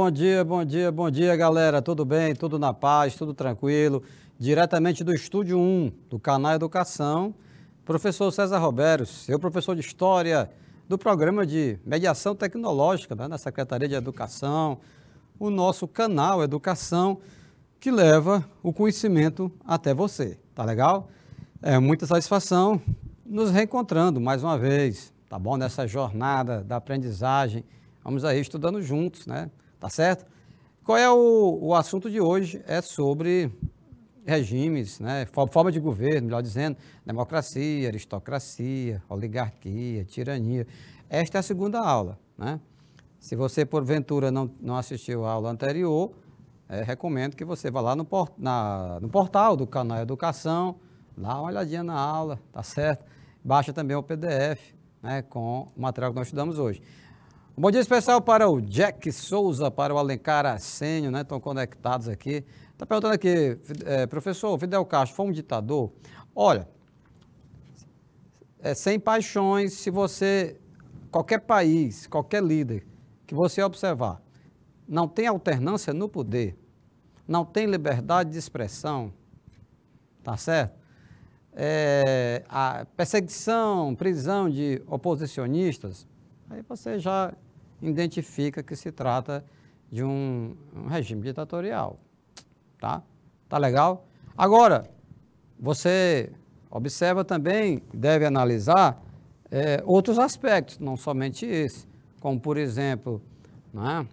bom dia, galera. Tudo bem? Tudo na paz, tudo tranquilo. Diretamente do Estúdio 1, do canal Educação, professor César Roberto, seu professor de História do Programa de Mediação Tecnológica, né, na Secretaria de Educação, o nosso canal Educação, que leva o conhecimento até você, tá legal? É muita satisfação nos reencontrando mais uma vez, tá bom? Nessa jornada da aprendizagem, vamos aí estudando juntos, né? Tá certo? Qual é o assunto de hoje? É sobre regimes, né? Forma de governo, melhor dizendo, democracia, aristocracia, oligarquia, tirania. Esta é a segunda aula, né? Se você, porventura, não assistiu à aula anterior, recomendo que você vá lá no portal do canal Educação, dá uma olhadinha na aula, tá certo? Baixa também o PDF, né, com o material que nós estudamos hoje. Um bom dia especial para o Jack Souza, para o Alencar Arsenio, né? Estão conectados aqui. Está perguntando aqui, professor, Fidel Castro foi um ditador? Olha, sem paixões, se você, qualquer país, qualquer líder que você observar, não tem alternância no poder, não tem liberdade de expressão, tá certo? A perseguição, prisão de oposicionistas, aí você já identifica que se trata de um regime ditatorial, tá? Tá legal? Agora, você observa também, deve analisar outros aspectos, não somente esse, como por exemplo, né,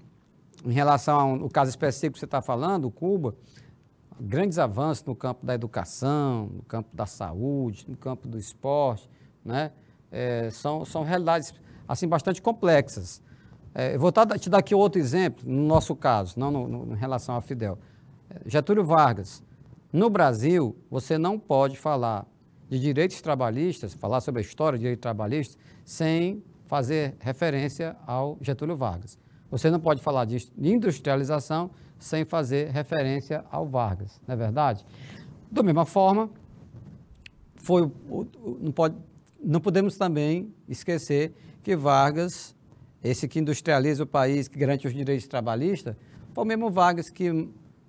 em relação ao caso específico que você está falando, Cuba, grandes avanços no campo da educação, no campo da saúde, no campo do esporte, né? São realidades assim, bastante complexas. Eu vou te dar aqui outro exemplo, no nosso caso, não em relação a Fidel. Getúlio Vargas. No Brasil, você não pode falar de direitos trabalhistas, falar sobre a história de direitos trabalhistas, sem fazer referência ao Getúlio Vargas. Você não pode falar de industrialização sem fazer referência ao Vargas, não é verdade? Da mesma forma, não podemos também esquecer que Vargas, esse que industrializa o país, que garante os direitos trabalhistas, foi o mesmo Vargas que,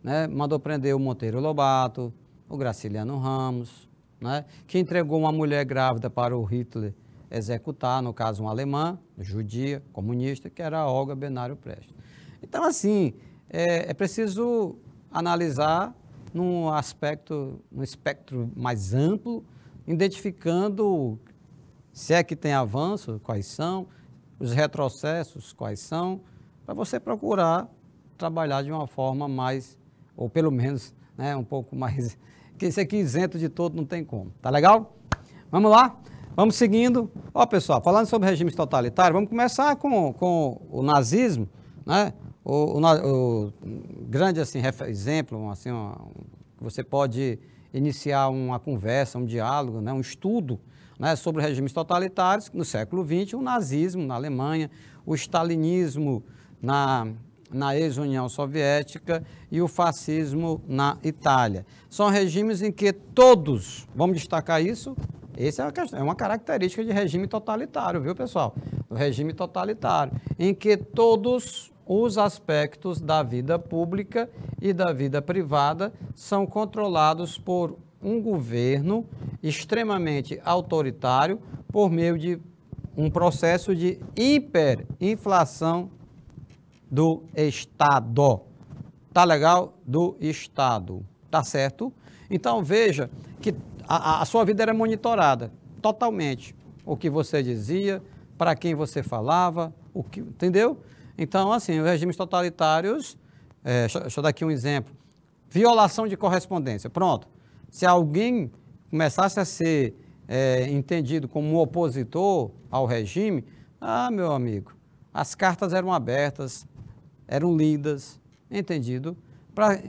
né, mandou prender o Monteiro Lobato, o Graciliano Ramos, né, que entregou uma mulher grávida para o Hitler executar, no caso uma alemã, judia, comunista, que era a Olga Benário Prestes. Então, assim, é preciso analisar num espectro mais amplo, identificando se é que tem avanço, quais são, os retrocessos, quais são, para você procurar trabalhar de uma forma mais, ou pelo menos, né, um pouco mais, que esse aqui isento de todo não tem como. Tá legal? Vamos lá? Vamos seguindo. Ó, pessoal, falando sobre regimes totalitários, vamos começar com o nazismo, né? O grande assim, exemplo, assim, que você pode iniciar uma conversa, um diálogo, né, um estudo, né, sobre regimes totalitários no século XX, o nazismo na Alemanha, o stalinismo na ex-União Soviética e o fascismo na Itália. São regimes em que todos, vamos destacar isso, essa é uma característica de regime totalitário, viu, pessoal? O regime totalitário, em que todos os aspectos da vida pública e da vida privada são controlados por um governo extremamente autoritário por meio de um processo de hiperinflação do Estado. Tá legal? Do Estado. Tá certo? Então, veja que a sua vida era monitorada totalmente. O que você dizia, para quem você falava, entendeu? Então, assim, os regimes totalitários, deixa eu dar aqui um exemplo. Violação de correspondência. Pronto. Se alguém começasse a ser entendido como um opositor ao regime, meu amigo, as cartas eram abertas, eram lidas, entendido? Para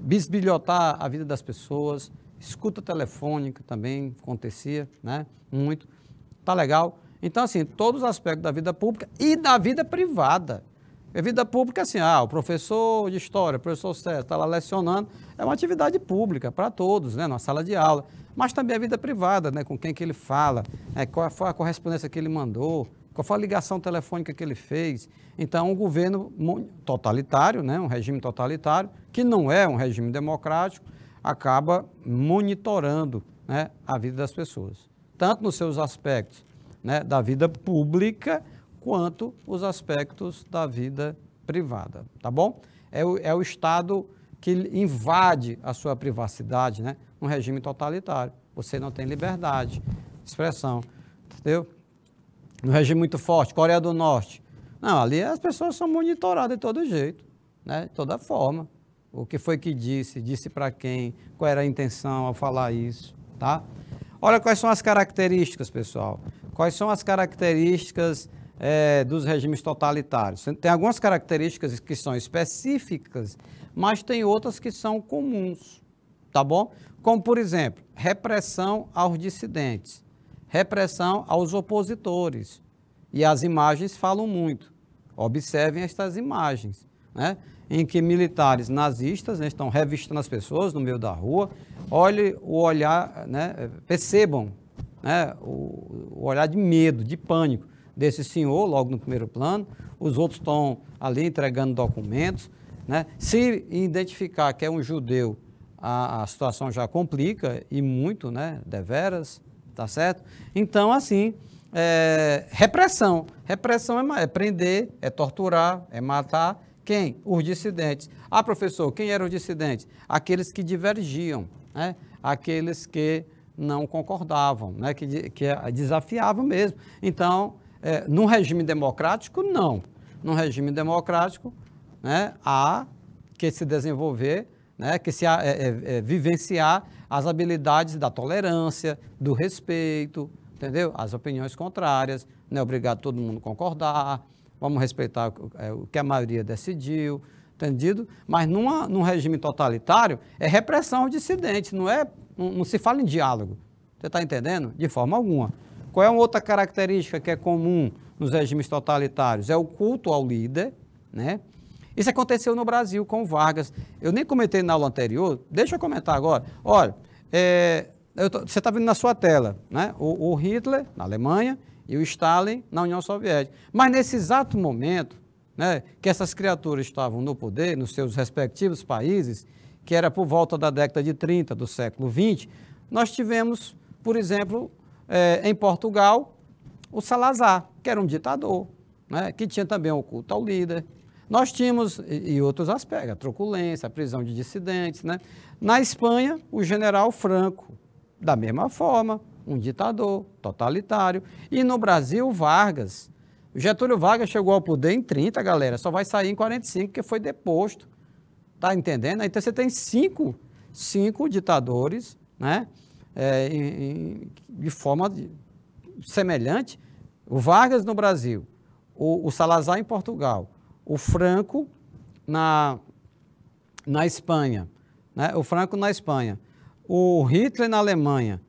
bisbilhotar a vida das pessoas, escuta telefônica também acontecia, né? Muito. Tá legal? Então, assim, todos os aspectos da vida pública e da vida privada. A vida pública, assim, o professor de história, o professor César, está lá lecionando, é uma atividade pública para todos, né, na sala de aula. Mas também a vida privada, né, com quem que ele fala, qual foi a correspondência que ele mandou, Qual foi a ligação telefônica que ele fez? Então, um governo totalitário, né, um regime totalitário, que não é um regime democrático, acaba monitorando, né, a vida das pessoas, tanto nos seus aspectos, né, da vida pública, quanto os aspectos da vida privada, tá bom? É o Estado que invade a sua privacidade, né, um regime totalitário. Você não tem liberdade de expressão, entendeu? Um regime muito forte, Coreia do Norte. Não, ali as pessoas são monitoradas de todo jeito, né? De toda forma. O que foi que disse para quem, qual era a intenção ao falar isso, tá? Olha quais são as características, pessoal. Quais são as características dos regimes totalitários? Tem algumas características que são específicas, mas tem outras que são comuns, tá bom? Como, por exemplo, repressão aos dissidentes, repressão aos opositores. E as imagens falam muito. Observem estas imagens, né, em que militares nazistas, né, estão revistando as pessoas no meio da rua. Olhe o olhar, né, percebam, né, o olhar de medo, de pânico desse senhor, logo no primeiro plano. Os outros estão ali entregando documentos, né. Se identificar que é um judeu, a situação já complica, e muito, né, deveras, tá certo? Então, assim, repressão. Repressão é prender, é torturar, é matar. Quem? Os dissidentes. Ah, professor, quem eram os dissidentes? Aqueles que divergiam, né? Aqueles que não concordavam, né? Que desafiavam mesmo. Então, num regime democrático, não. Num regime democrático, né, há que se desenvolver, né, que se vivenciar as habilidades da tolerância, do respeito, entendeu? As opiniões contrárias, não é obrigado todo mundo concordar, vamos respeitar o que a maioria decidiu, entendido? Mas num regime totalitário, é repressão aos dissidentes, não se fala em diálogo, você está entendendo? De forma alguma. Qual é uma outra característica que é comum nos regimes totalitários? É o culto ao líder, né? Isso aconteceu no Brasil com Vargas. Eu nem comentei na aula anterior, deixa eu comentar agora. Olha, você está vendo na sua tela, né? O Hitler na Alemanha e o Stalin na União Soviética. Mas nesse exato momento, né, que essas criaturas estavam no poder, nos seus respectivos países, que era por volta da década de 30 do século XX, nós tivemos, por exemplo, em Portugal, o Salazar, que era um ditador, né, que tinha também o culto ao líder. Nós tínhamos, e outros aspectos, a truculência, a prisão de dissidentes, né? Na Espanha, o general Franco, da mesma forma, um ditador totalitário. E no Brasil, Vargas. O Getúlio Vargas chegou ao poder em 30, galera, só vai sair em 45, porque foi deposto. Tá entendendo? Então você tem cinco ditadores, né? De forma semelhante. O Vargas no Brasil, o Salazar em Portugal, o Franco na Espanha, né? O Franco na Espanha, o Hitler na Alemanha.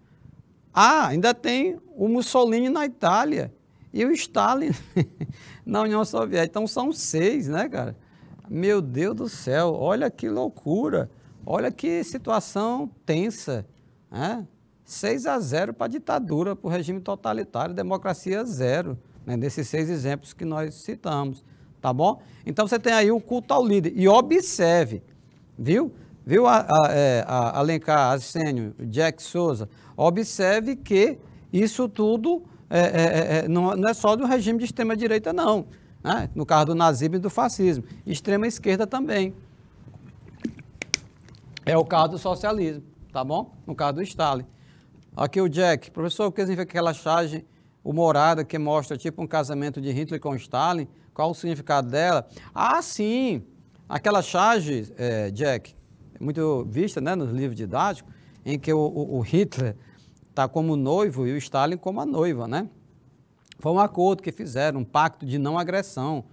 Ah, ainda tem o Mussolini na Itália e o Stalin na União Soviética. Então são 6, né, cara? Meu Deus do céu, olha que loucura, olha que situação tensa, né? 6-0 para a ditadura, para o regime totalitário, democracia 0, né? Desses 6 exemplos que nós citamos. Tá bom? Então você tem aí o culto ao líder. E observe, viu? Viu Alencar, Arsênio, Jack Souza? Observe que isso tudo não é só do regime de extrema-direita, não. Né? No caso do nazismo e do fascismo. Extrema-esquerda também. É o caso do socialismo, tá bom? No caso do Stalin. Aqui o Jack. Professor, o que significa aquela charge humorada que mostra tipo um casamento de Hitler com Stalin? Qual o significado dela? Ah, sim! Aquela charge, Jack, muito vista, né, nos livros didáticos, em que o Hitler está como noivo e o Stalin como a noiva, né? Foi um acordo que fizeram, um pacto de não agressão.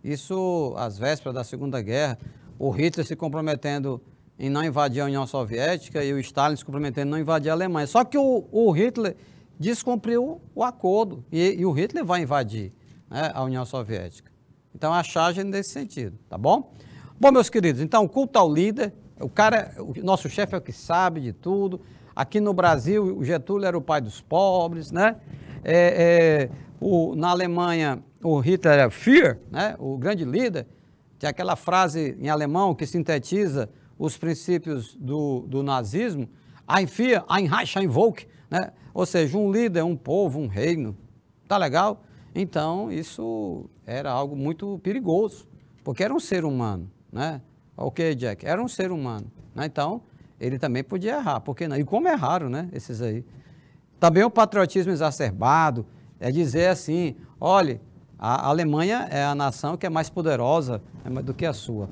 Isso às vésperas da Segunda Guerra, o Hitler se comprometendo em não invadir a União Soviética e o Stalin se comprometendo em não invadir a Alemanha. Só que o Hitler descumpriu o acordo e o Hitler vai invadir, né, a União Soviética. Então a charge é nesse sentido, tá bom? Bom, meus queridos, então culto ao líder, o nosso chefe é o que sabe de tudo. Aqui no Brasil, o Getúlio era o pai dos pobres, né? Na Alemanha, o Hitler era Führer, né? O grande líder. Tem aquela frase em alemão que sintetiza os princípios do nazismo, Ein Führer, ein Reich, ein Volk, né? Ou seja, um líder, um povo, um reino. Tá legal? Então, isso era algo muito perigoso, porque era um ser humano, né? Ok, Jack, era um ser humano, né? Então, ele também podia errar, por que não? E como erraram, né, esses aí? Também o patriotismo exacerbado, é dizer assim, olha, a Alemanha é a nação que é mais poderosa do que a sua.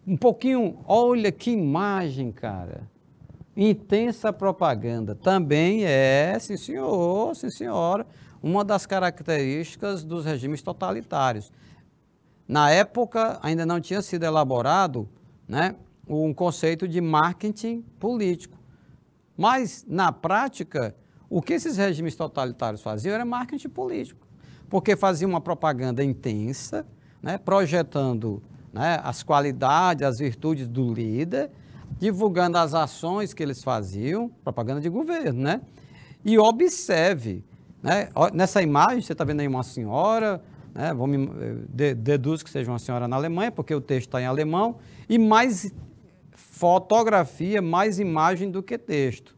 Um pouquinho, olha que imagem, cara. Intensa propaganda. Também é, sim senhor, sim senhora, uma das características dos regimes totalitários. Na época, ainda não tinha sido elaborado, né, um conceito de marketing político. Mas, na prática, o que esses regimes totalitários faziam era marketing político, porque faziam uma propaganda intensa, né, projetando, né, as qualidades, as virtudes do líder, divulgando as ações que eles faziam, propaganda de governo, né? E observe, né, nessa imagem, você está vendo aí uma senhora, né, deduz que seja uma senhora na Alemanha, porque o texto está em alemão, e mais fotografia, mais imagem do que texto.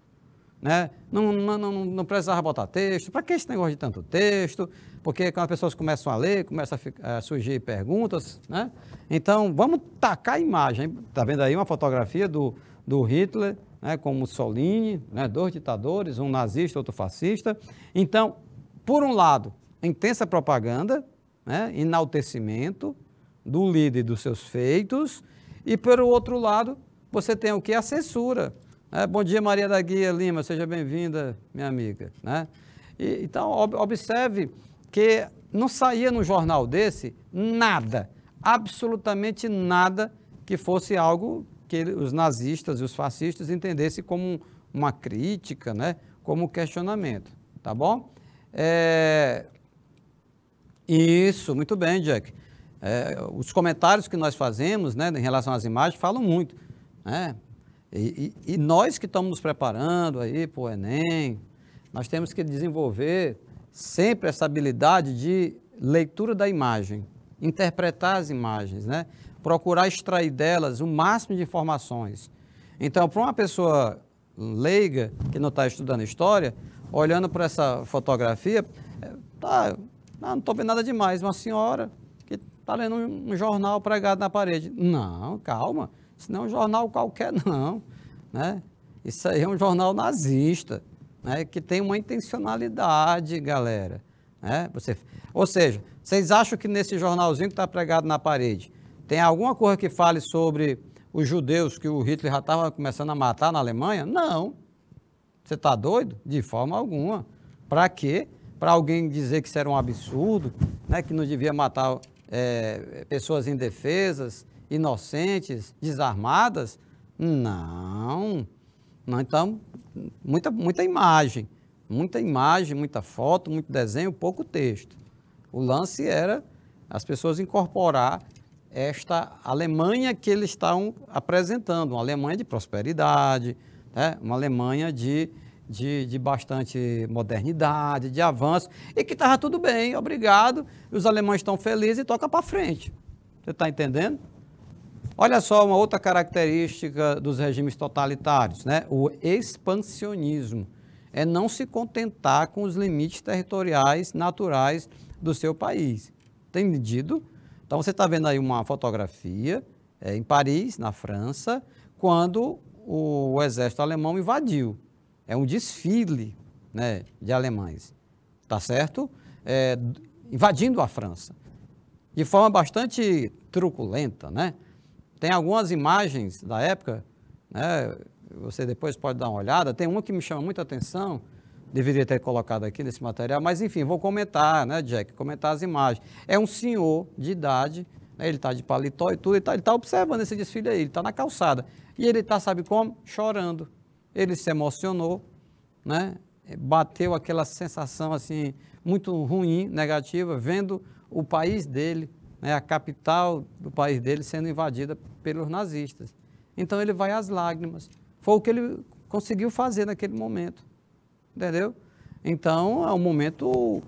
Né? Não precisava botar texto. Para que esse negócio de tanto texto? Porque quando as pessoas começam a ler, começam a surgir perguntas, né? Então, vamos tacar a imagem. Está vendo aí uma fotografia do Hitler, né, com Mussolini, né, dois ditadores, um nazista, outro fascista. Então, por um lado, intensa propaganda, né, enaltecimento do líder e dos seus feitos, e, pelo outro lado, você tem o que? A censura. Bom dia, Maria da Guia Lima, seja bem-vinda, minha amiga. Né? Então, observe que não saía no jornal desse nada, absolutamente nada que fosse algo que os nazistas e os fascistas entendessem como uma crítica, né? Como um questionamento, tá bom? Isso, muito bem, Jack. Os comentários que nós fazemos, né, em relação às imagens falam muito, né? E nós que estamos nos preparando aí para o Enem, nós temos que desenvolver sempre essa habilidade de leitura da imagem, interpretar as imagens, né? Procurar extrair delas o máximo de informações. Então, para uma pessoa leiga, que não está estudando história, olhando para essa fotografia, não estou vendo nada demais, uma senhora que está lendo um jornal pregado na parede. Não, calma. Isso não é um jornal qualquer, não. Né? Isso aí é um jornal nazista, né? Que tem uma intencionalidade, galera. Né? Ou seja, vocês acham que nesse jornalzinho que está pregado na parede tem alguma coisa que fale sobre os judeus que o Hitler já estava começando a matar na Alemanha? Não. Você está doido? De forma alguma. Para quê? Para alguém dizer que isso era um absurdo, né? Que não devia matar pessoas indefesas, inocentes, desarmadas? Não. Então, muita imagem, muita foto, muito desenho, pouco texto. O lance era as pessoas incorporar esta Alemanha que eles estão apresentando, uma Alemanha de prosperidade, né? Uma Alemanha de bastante modernidade, de avanço, e que estava tudo bem, obrigado, e os alemães estão felizes e toca para frente. Você está entendendo? Olha só uma outra característica dos regimes totalitários, né? O expansionismo. É não se contentar com os limites territoriais naturais do seu país. Entendido? Então, você está vendo aí uma fotografia em Paris, na França, quando o exército alemão invadiu. É um desfile, né, de alemães, tá certo? Invadindo a França. De forma bastante truculenta, né? Tem algumas imagens da época, né? Você depois pode dar uma olhada. Tem uma que me chama muita atenção, deveria ter colocado aqui nesse material, mas enfim, vou comentar, né, Jack? Comentar as imagens. É um senhor de idade, né? Ele está de paletó e tudo, ele está observando esse desfile aí, ele está na calçada. E ele está, sabe como? Chorando. Ele se emocionou, né? Bateu aquela sensação assim, muito ruim, negativa, vendo o país dele, né, a capital do país dele sendo invadida pelos nazistas. Então ele vai às lágrimas. Foi o que ele conseguiu fazer naquele momento. Entendeu? Então é um momento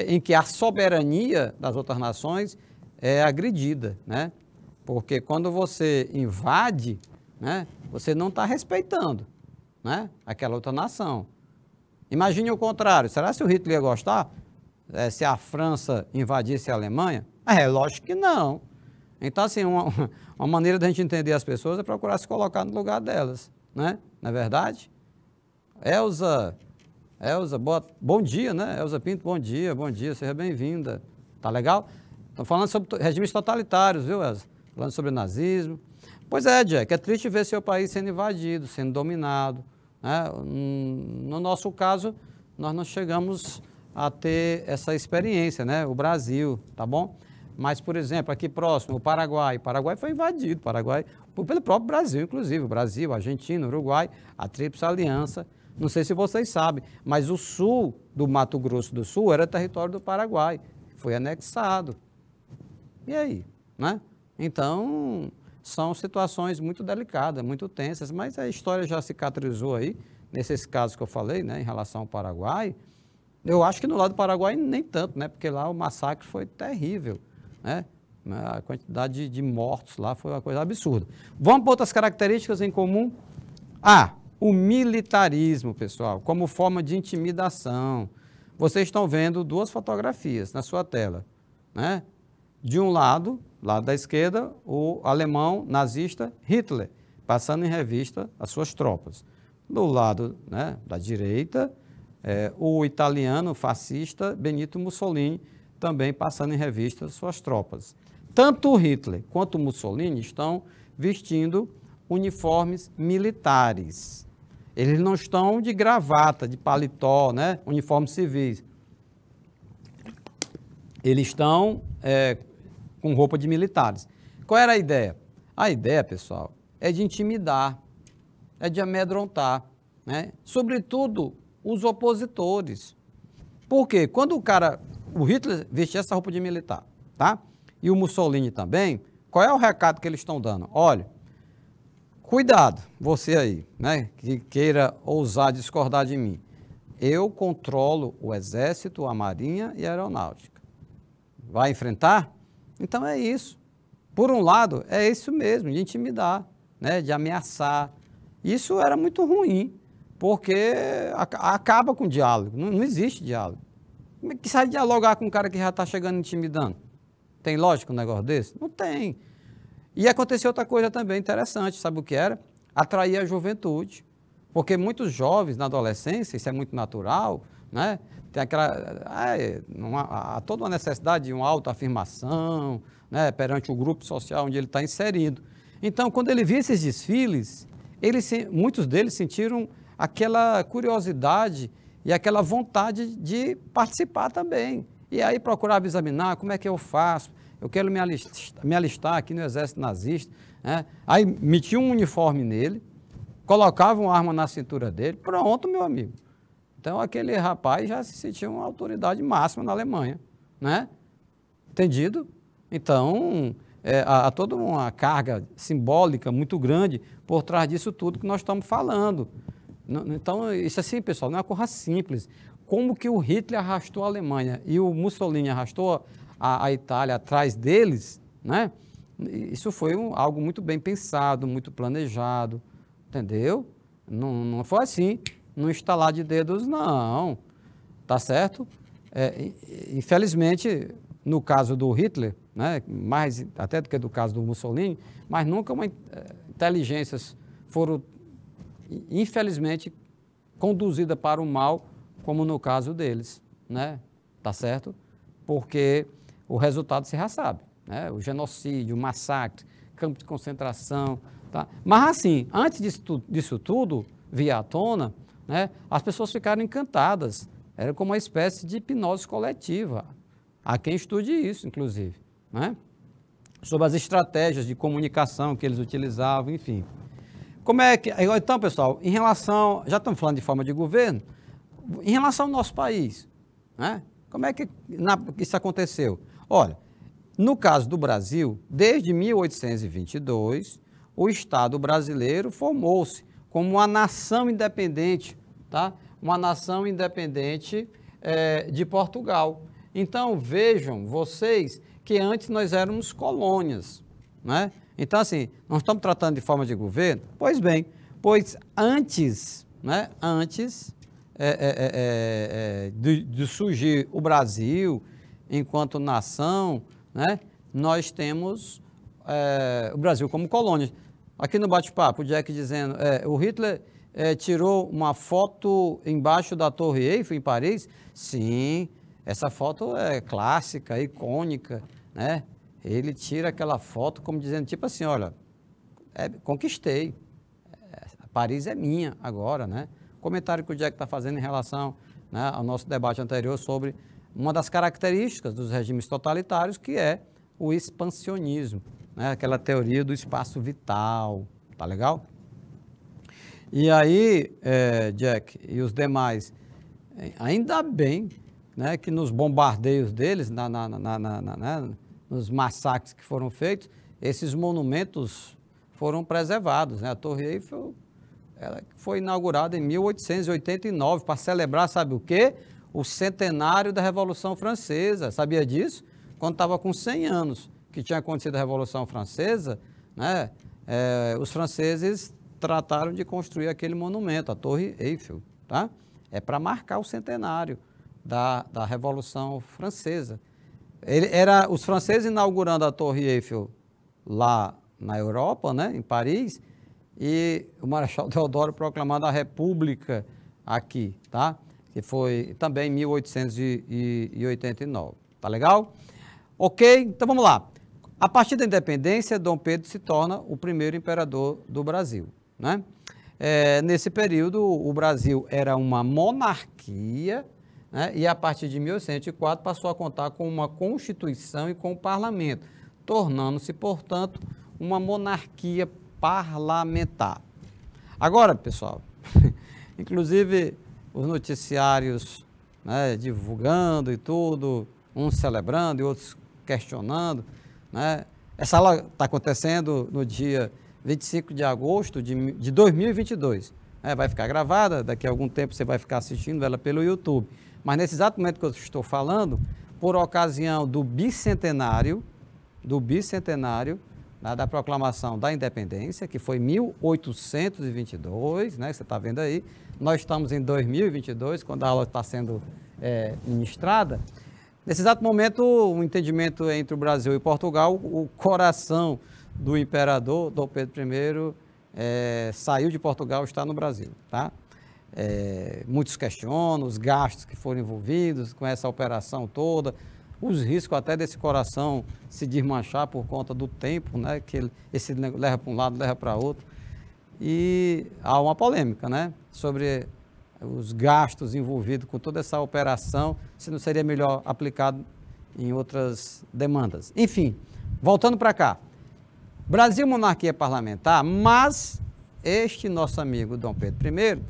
em que a soberania das outras nações é agredida, né? Porque quando você invade, né, você não está respeitando, né, aquela outra nação. Imagine o contrário. Será que o Hitler ia gostar se a França invadisse a Alemanha? Lógico que não. Então, assim, uma maneira da gente entender as pessoas é procurar se colocar no lugar delas, né? Não é verdade? Elza, bom dia, né? Elza Pinto, bom dia, seja bem-vinda. Tá legal? Estão falando sobre regimes totalitários, viu, Elza? Falando sobre nazismo. Pois é, Jack, é triste ver seu país sendo invadido, sendo dominado, né? No nosso caso, nós não chegamos a ter essa experiência, né? O Brasil, tá bom? Mas, por exemplo, aqui próximo, o Paraguai. O Paraguai foi invadido, pelo próprio Brasil, inclusive. O Brasil, a Argentina, o Uruguai, a Tríplice Aliança. Não sei se vocês sabem, mas o sul do Mato Grosso do Sul era território do Paraguai. Foi anexado. E aí, né? Então, são situações muito delicadas, muito tensas, mas a história já cicatrizou aí, nesses casos que eu falei, né, em relação ao Paraguai. Eu acho que no lado do Paraguai nem tanto, né, porque lá o massacre foi terrível, né? A quantidade de mortos lá foi uma coisa absurda. Vamos para outras características em comum? O militarismo, pessoal, como forma de intimidação. Vocês estão vendo duas fotografias na sua tela, né? De um lado da esquerda, o alemão nazista Hitler, passando em revista as suas tropas. Do lado, né, da direita, o italiano fascista Benito Mussolini, também passando em revista as suas tropas. Tanto Hitler quanto Mussolini estão vestindo uniformes militares. Eles não estão de gravata, de paletó, né, uniformes civis. Eles estão com roupa de militares. Qual era a ideia? A ideia, pessoal, é de intimidar, é de amedrontar, né? Sobretudo os opositores. Por quê? Quando o Hitler vestia essa roupa de militar, tá? E o Mussolini também, qual é o recado que eles estão dando? Olha, cuidado, você aí, né, que queira ousar discordar de mim. Eu controlo o Exército, a Marinha e a Aeronáutica. Vai enfrentar? Então é isso. Por um lado, é isso mesmo, de intimidar, né, de ameaçar. Isso era muito ruim, porque acaba com o diálogo, não existe diálogo. Como é que sai dialogar com um cara que já está chegando intimidando? Tem lógica um negócio desse? Não tem. E aconteceu outra coisa também interessante, sabe o que era? Atrair a juventude, porque muitos jovens na adolescência, isso é muito natural, né? Tem há toda uma necessidade de uma autoafirmação, né, perante o grupo social onde ele está inserido. Então, quando ele via esses desfiles, muitos deles sentiram aquela curiosidade e aquela vontade de participar também. E aí procurava examinar como é que eu faço, eu quero me alistar aqui no exército nazista, né? Aí metia um uniforme nele, colocava uma arma na cintura dele, pronto, meu amigo. Então, aquele rapaz já se sentia uma autoridade máxima na Alemanha, né? Entendido? Então, há toda uma carga simbólica muito grande por trás disso tudo que nós estamos falando. Então, isso assim, pessoal, não é uma coisa simples. Como que o Hitler arrastou a Alemanha e o Mussolini arrastou a Itália atrás deles, né? Isso foi algo muito bem pensado, muito planejado, entendeu? Não foi assim. Não estalar de dedos, não, tá certo? Infelizmente, no caso do Hitler, né, mais até do que do caso do Mussolini, mas nunca inteligências foram, infelizmente, conduzidas para o mal, como no caso deles, né? Tá certo? Porque o resultado você já sabe, né? O genocídio, o massacre, campo de concentração, tá? Mas assim, antes disso tudo vir à tona, né, as pessoas ficaram encantadas. Era como uma espécie de hipnose coletiva. Há quem estude isso, inclusive, né? Sobre as estratégias de comunicação que eles utilizavam, enfim. Como é que... Então, pessoal, em relação... Já estamos falando de forma de governo. Em relação ao nosso país, né? Como é que isso aconteceu? Olha, no caso do Brasil, desde 1822, o Estado brasileiro formou-se como uma nação independente, tá? Uma nação independente de Portugal. Então, vejam vocês que antes nós éramos colônias, né? Então, assim, nós estamos tratando de forma de governo? Pois bem, pois antes, né, de surgir o Brasil enquanto nação, né, nós temos o Brasil como colônia. Aqui no bate-papo, o Jack dizendo, o Hitler tirou uma foto embaixo da Torre Eiffel, em Paris? Sim, essa foto é clássica, icônica, né? Ele tira aquela foto como dizendo, tipo assim, olha, conquistei, Paris é minha agora, né? Comentário que o Jack está fazendo em relação, né, ao nosso debate anterior sobre uma das características dos regimes totalitários, que é o expansionismo, né? Aquela teoria do espaço vital, tá legal? E aí, Jack e os demais, ainda bem, né, que nos bombardeios deles, nos massacres que foram feitos, esses monumentos foram preservados, né? A Torre Eiffel, ela foi inaugurada em 1889 para celebrar, sabe o quê? O centenário da Revolução Francesa. Sabia disso? Quando estava com 100 anos que tinha acontecido a Revolução Francesa, né? Os franceses trataram de construir aquele monumento, a Torre Eiffel, tá? É para marcar o centenário da Revolução Francesa. Os franceses inaugurando a Torre Eiffel lá na Europa, né, em Paris, e o Marechal Deodoro proclamando a República aqui, tá? Que foi também em 1889, tá legal? Ok? Então vamos lá. A partir da independência, Dom Pedro se torna o primeiro imperador do Brasil, né? Nesse período, o Brasil era uma monarquia, né? E a partir de 1804 passou a contar com uma Constituição e com o parlamento, tornando-se, portanto, uma monarquia parlamentar. Agora, pessoal, inclusive os noticiários, né, divulgando e tudo, uns celebrando e outros questionando, né? Essa aula está acontecendo no dia 25 de agosto de 2022. Vai ficar gravada, daqui a algum tempo você vai ficar assistindo ela pelo YouTube. Mas nesse exato momento que eu estou falando, por ocasião do bicentenário, né, da proclamação da independência, que foi 1822, né, você está vendo aí, nós estamos em 2022, quando a aula está sendo ministrada. Nesse exato momento, o entendimento entre o Brasil e Portugal, o coração do imperador Dom Pedro I saiu de Portugal e está no Brasil, tá? Muitos questionam os gastos que foram envolvidos com essa operação toda, os riscos até desse coração se desmanchar por conta do tempo, né, que esse leva para um lado, leva para outro. E há uma polêmica, né, sobre os gastos envolvidos com toda essa operação, se não seria melhor aplicado em outras demandas. Enfim, voltando para cá. Brasil, monarquia parlamentar, mas este nosso amigo Dom Pedro I,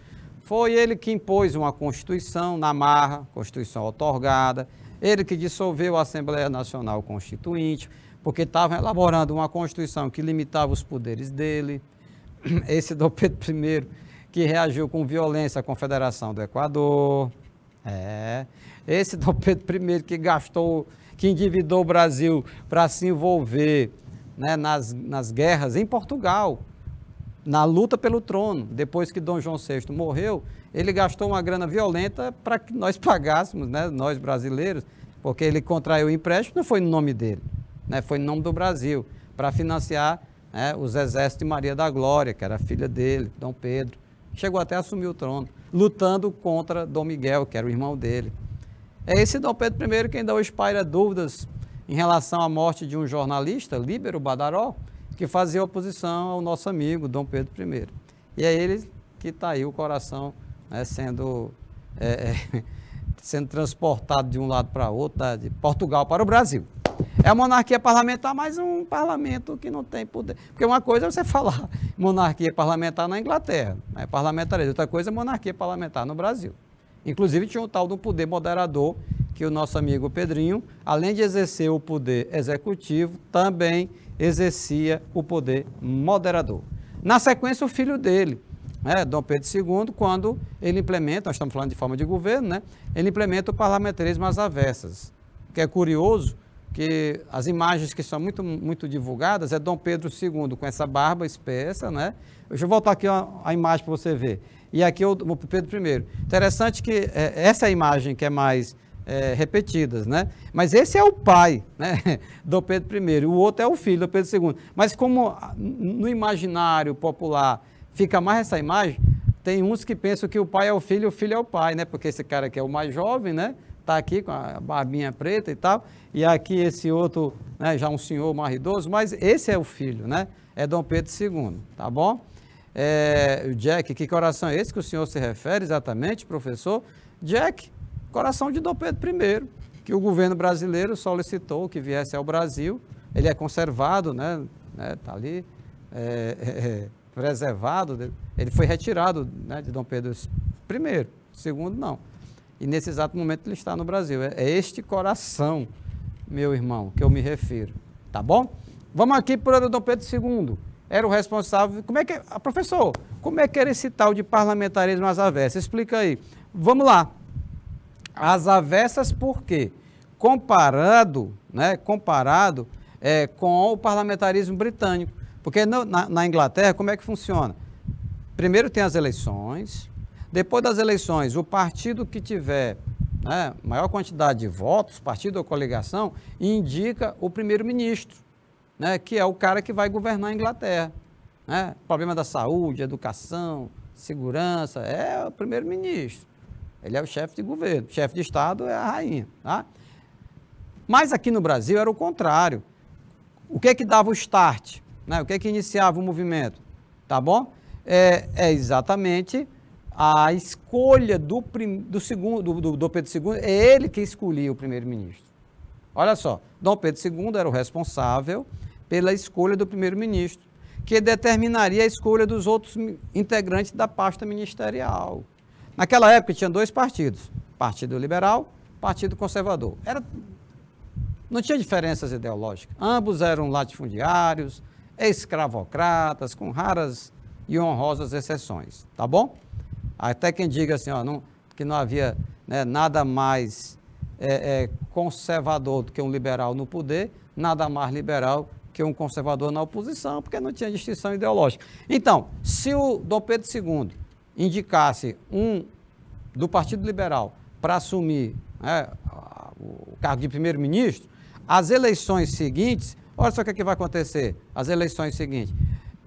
foi ele que impôs uma Constituição na marra, Constituição outorgada, ele que dissolveu a Assembleia Nacional Constituinte, porque estavam elaborando uma Constituição que limitava os poderes dele. Esse Dom Pedro I, que reagiu com violência à Confederação do Equador. Esse Dom Pedro I que endividou o Brasil para se envolver, né, nas guerras em Portugal, na luta pelo trono. Depois que Dom João VI morreu, ele gastou uma grana violenta para que nós pagássemos, né, nós brasileiros, porque ele contraiu o empréstimo, não foi no nome dele, né, foi no nome do Brasil, para financiar, né, os exércitos de Maria da Glória, que era filha dele, Dom Pedro. Chegou até a assumir o trono, lutando contra Dom Miguel, que era o irmão dele. É esse Dom Pedro I que ainda hoje paira dúvidas em relação à morte de um jornalista, Líbero Badaró, que fazia oposição ao nosso amigo Dom Pedro I. E é ele que está aí o coração, né, sendo transportado de um lado para outro, de Portugal para o Brasil. É a monarquia parlamentar, mas um parlamento que não tem poder. Porque uma coisa é você falar monarquia parlamentar na Inglaterra, né, parlamentarismo. Outra coisa é monarquia parlamentar no Brasil. Inclusive tinha um tal do poder moderador, que o nosso amigo Pedrinho, além de exercer o poder executivo, também exercia o poder moderador. Na sequência, o filho dele, né, Dom Pedro II, quando ele implementa, nós estamos falando de forma de governo, né, ele implementa o parlamentarismo às avessas. que é curioso, que as imagens que são muito divulgadas é Dom Pedro II com essa barba espessa, né? Deixa eu voltar aqui a imagem para você ver. E aqui o Pedro I. Interessante que essa é a imagem que é mais repetidas, né? Mas esse é o pai, né? Dom Pedro I. O outro é o filho, Dom Pedro II. Mas como no imaginário popular fica mais essa imagem, tem uns que pensam que o pai é o filho é o pai, né? Porque esse cara aqui é o mais jovem, né? Tá aqui com a barbinha preta e tal, e aqui esse outro, né, já um senhor mais idoso, mas esse é o filho, né? É Dom Pedro II, tá bom? O Jack, que coração é esse que o senhor se refere exatamente, professor? Jack, coração de Dom Pedro I, que o governo brasileiro solicitou que viesse ao Brasil. Ele é conservado, né? Tá ali, preservado. Ele foi retirado, né, de Dom Pedro I, segundo não. E nesse exato momento ele está no Brasil. É este coração, meu irmão, que eu me refiro. Tá bom? Vamos aqui para o Dom Pedro II. Era o responsável... professor, como é que era esse tal de parlamentarismo às avessas? Explica aí. Vamos lá. Às avessas por quê? Comparado com o parlamentarismo britânico. Porque na Inglaterra, como é que funciona? Primeiro tem as eleições... Depois das eleições, o partido que tiver, né, maior quantidade de votos, partido ou coligação, indica o primeiro-ministro, né, que é o cara que vai governar a Inglaterra. Né? Problema da saúde, educação, segurança, é o primeiro-ministro. Ele é o chefe de governo, o chefe de Estado é a rainha. Tá? Mas aqui no Brasil era o contrário. O que é que dava o start? Né? O que é que iniciava o movimento? Tá bom? É exatamente... A escolha do Dom Pedro II, é ele que escolhia o primeiro-ministro. Olha só, Dom Pedro II era o responsável pela escolha do primeiro-ministro, que determinaria a escolha dos outros integrantes da pasta ministerial. Naquela época tinha dois partidos, Partido Liberal, Partido Conservador. Não tinha diferenças ideológicas. Ambos eram latifundiários, escravocratas, com raras e honrosas exceções. Tá bom? Até quem diga assim, ó, que não havia, né, nada mais conservador do que um liberal no poder, nada mais liberal que um conservador na oposição, porque não tinha distinção ideológica. Então, se o Dom Pedro II indicasse um do Partido Liberal para assumir, né, o cargo de primeiro-ministro, as eleições seguintes, olha só o que vai acontecer, as eleições seguintes,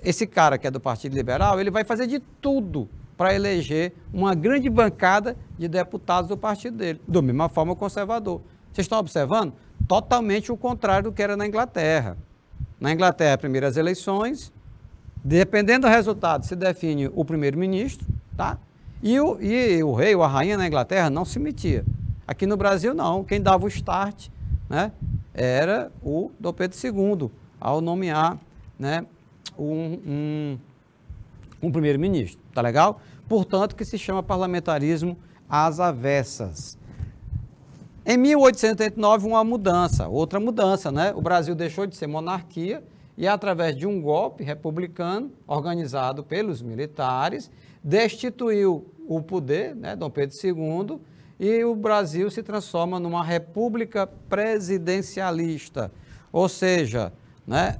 esse cara que é do Partido Liberal, ele vai fazer de tudo para eleger uma grande bancada de deputados do partido dele, da mesma forma o conservador. Vocês estão observando? Totalmente o contrário do que era na Inglaterra. Na Inglaterra, primeiras eleições, dependendo do resultado, se define o primeiro-ministro, tá? E o rei ou a rainha na Inglaterra não se metia. Aqui no Brasil, não. Quem dava o start, né, era o Dom Pedro II, ao nomear, né, um primeiro-ministro, tá legal? Portanto, que se chama parlamentarismo às avessas. Em 1889, outra mudança, né? O Brasil deixou de ser monarquia e, através de um golpe republicano, organizado pelos militares, destituiu o poder, né, Dom Pedro II, e o Brasil se transforma numa república presidencialista, ou seja, né,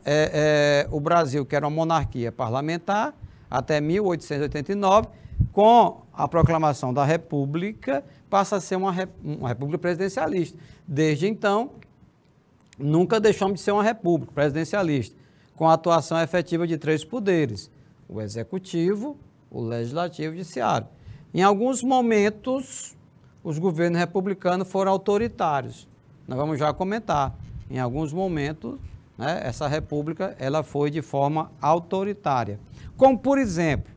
o Brasil, que era uma monarquia parlamentar, até 1889, com a proclamação da República, passa a ser uma república presidencialista. Desde então, nunca deixamos de ser uma república presidencialista, com a atuação efetiva de três poderes, o Executivo, o Legislativo e o Judiciário. Em alguns momentos, os governos republicanos foram autoritários. Nós vamos já comentar. Em alguns momentos, né, essa república ela foi de forma autoritária. Como, por exemplo,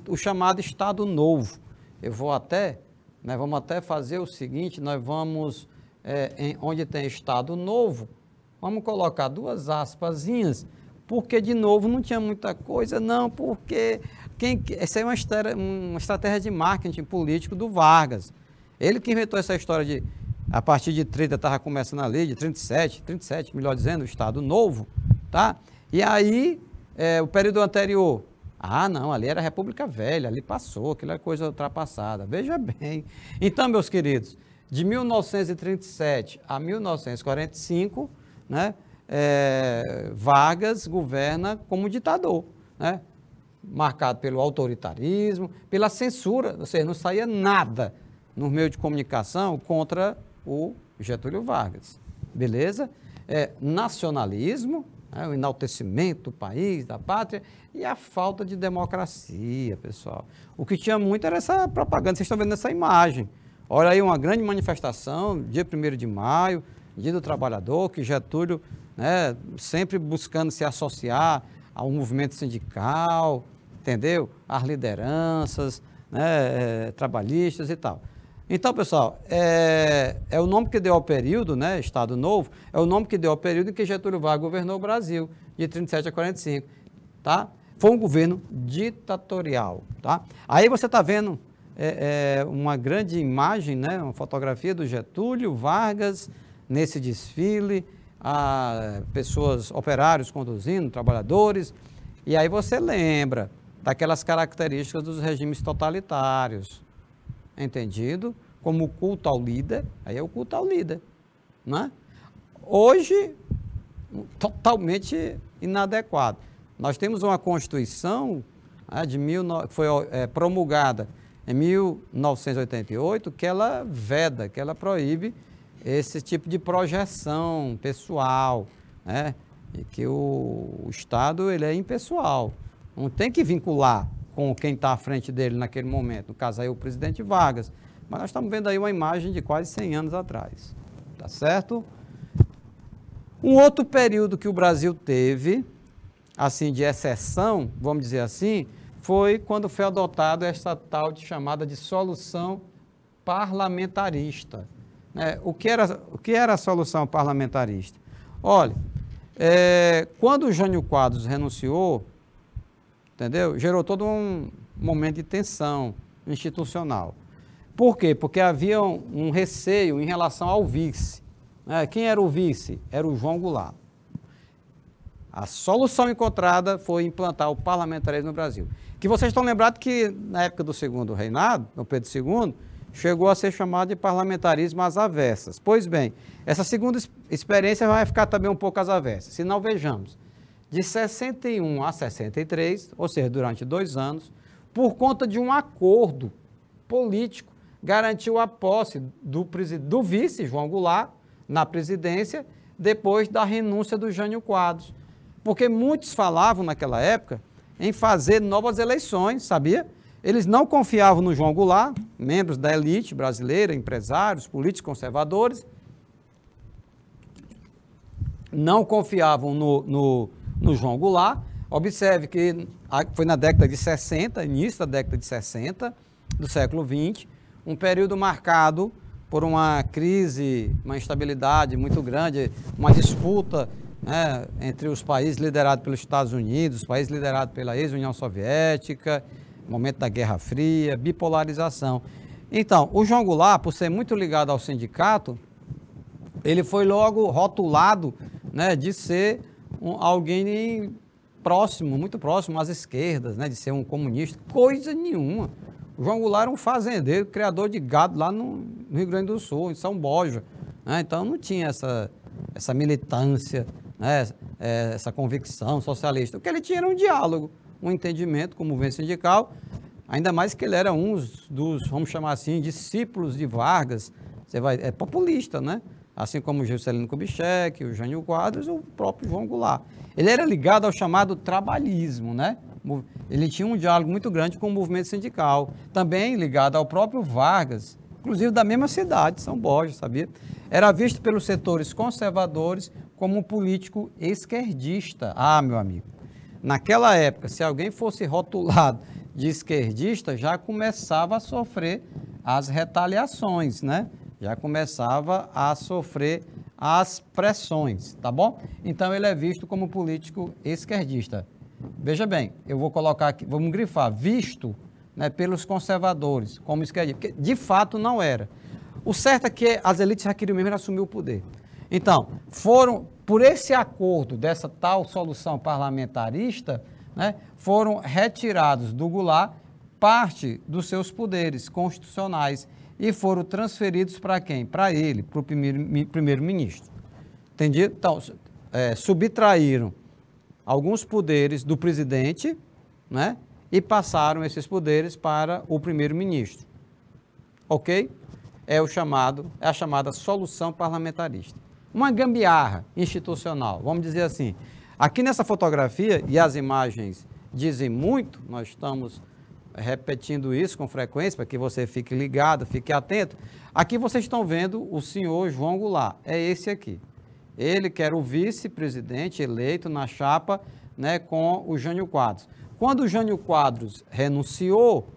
o chamado Estado Novo. Vamos até fazer o seguinte, nós vamos, onde tem Estado Novo, vamos colocar duas aspasinhas, porque, de novo, não tinha muita coisa, não, porque essa é uma estratégia de marketing político do Vargas. Ele que inventou essa história de, a partir de 30, estava começando a lei, de 37, melhor dizendo, o Estado Novo, tá? E aí, o período anterior, não, ali era a República Velha, ali passou, aquilo é coisa ultrapassada. Veja bem. Então, meus queridos, De 1937 a 1945, né, Vargas governa como ditador, né, marcado pelo autoritarismo, pela censura, ou seja, não saía nada no meio de comunicação contra o Getúlio Vargas, beleza? Nacionalismo, né, o enaltecimento do país, da pátria, e a falta de democracia, pessoal. O que tinha muito era essa propaganda, vocês estão vendo essa imagem. Olha aí uma grande manifestação, dia 1º de maio, Dia do Trabalhador, que Getúlio, né, sempre buscando se associar ao movimento sindical, entendeu? Às lideranças, né, trabalhistas e tal. Então, pessoal, é o nome que deu ao período, né, Estado Novo, é o nome que deu ao período em que Getúlio Vargas governou o Brasil, de 37 a 45, tá? Foi um governo ditatorial, tá? Aí você está vendo uma grande imagem, né, uma fotografia do Getúlio Vargas nesse desfile, pessoas, operários conduzindo, trabalhadores, e aí você lembra daquelas características dos regimes totalitários, entendido? Como o culto ao líder, aí é o culto ao líder, né? Hoje, totalmente inadequado. Nós temos uma Constituição, né, que foi promulgada em 1988, que ela veda, que ela proíbe esse tipo de projeção pessoal, né? E que o Estado ele é impessoal, não tem que vincular com quem está à frente dele naquele momento, no caso aí o presidente Vargas, mas nós estamos vendo aí uma imagem de quase 100 anos atrás, tá certo? Um outro período que o Brasil teve, assim, de exceção, vamos dizer assim, foi quando foi adotada esta tal de chamada de solução parlamentarista. O que era a solução parlamentarista? Olha, quando o Jânio Quadros renunciou, entendeu? Gerou todo um momento de tensão institucional. Por quê? Porque havia um receio em relação ao vice. Quem era o vice? Era o João Goulart. A solução encontrada foi implantar o parlamentarismo no Brasil. Que vocês estão lembrados que na época do segundo reinado, do Pedro II, chegou a ser chamado de parlamentarismo às avessas. Pois bem, essa segunda experiência vai ficar também um pouco às avessas. Se não, vejamos. De 61 a 63, ou seja, durante 2 anos, por conta de um acordo político, garantiu a posse do vice, João Goulart, na presidência, depois da renúncia do Jânio Quadros. Porque muitos falavam naquela época em fazer novas eleições, sabia? Eles não confiavam no João Goulart, membros da elite brasileira, empresários, políticos conservadores, não confiavam no João Goulart. Observe que foi na década de 60, início da década de 60, do século XX, um período marcado por uma crise, uma instabilidade muito grande, uma disputa, né, entre os países liderados pelos Estados Unidos, os países liderados pela ex-União Soviética, momento da Guerra Fria, bipolarização. Então, o João Goulart, por ser muito ligado ao sindicato, ele foi logo rotulado, né, de ser alguém próximo, muito próximo às esquerdas, né, de ser um comunista, coisa nenhuma. O João Goulart era um fazendeiro, criador de gado lá no Rio Grande do Sul, em São Borja, né, então não tinha essa militância, né, essa convicção socialista. O que ele tinha era um diálogo, um entendimento com o movimento sindical, ainda mais que ele era um dos, vamos chamar assim, discípulos de Vargas, é populista, né? Assim como o Juscelino Kubitschek, o Jânio Quadros, o próprio João Goulart. Ele era ligado ao chamado trabalhismo, né? Ele tinha um diálogo muito grande com o movimento sindical, também ligado ao próprio Vargas, inclusive da mesma cidade, São Borja, sabia? Era visto pelos setores conservadores como um político esquerdista. Ah, meu amigo, naquela época, se alguém fosse rotulado de esquerdista, já começava a sofrer as retaliações, né? Já começava a sofrer as pressões, tá bom? Então ele é visto como político esquerdista. Veja bem, eu vou colocar aqui, vamos grifar, visto, né, pelos conservadores como esquerdista, porque de fato não era. O certo é que as elites já queriam mesmo assumir o poder. Então, por esse acordo dessa tal solução parlamentarista, né, foram retirados do Goulart parte dos seus poderes constitucionais, e foram transferidos para quem? Para ele, para o primeiro-ministro. Entendi? Então, subtraíram alguns poderes do presidente, né? E passaram esses poderes para o primeiro-ministro. Ok? É a chamada solução parlamentarista. Uma gambiarra institucional, vamos dizer assim. Aqui nessa fotografia, e as imagens dizem muito, nós estamos repetindo isso com frequência, para que você fique ligado, fique atento. Aqui vocês estão vendo o senhor João Goulart, é esse aqui. Ele que era o vice-presidente eleito na chapa, né, com o Jânio Quadros. Quando o Jânio Quadros renunciou,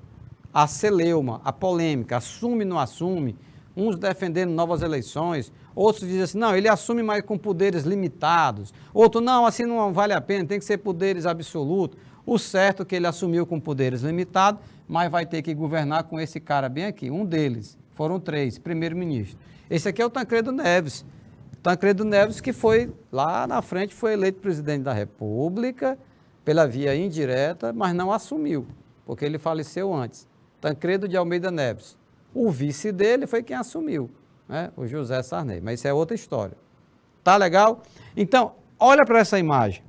a celeuma, a polêmica, assume, não assume, uns defendendo novas eleições, outros dizem assim, não, ele assume, mas com poderes limitados, outro, não, assim não vale a pena, tem que ser poderes absolutos. O certo é que ele assumiu com poderes limitados, mas vai ter que governar com esse cara bem aqui, um deles, foram 3, primeiro-ministro. Esse aqui é o Tancredo Neves. Tancredo Neves que foi, lá na frente, foi eleito presidente da República, pela via indireta, mas não assumiu, porque ele faleceu antes. Tancredo de Almeida Neves. O vice dele foi quem assumiu, né? O José Sarney, mas isso é outra história. Tá legal? Então, olha para essa imagem.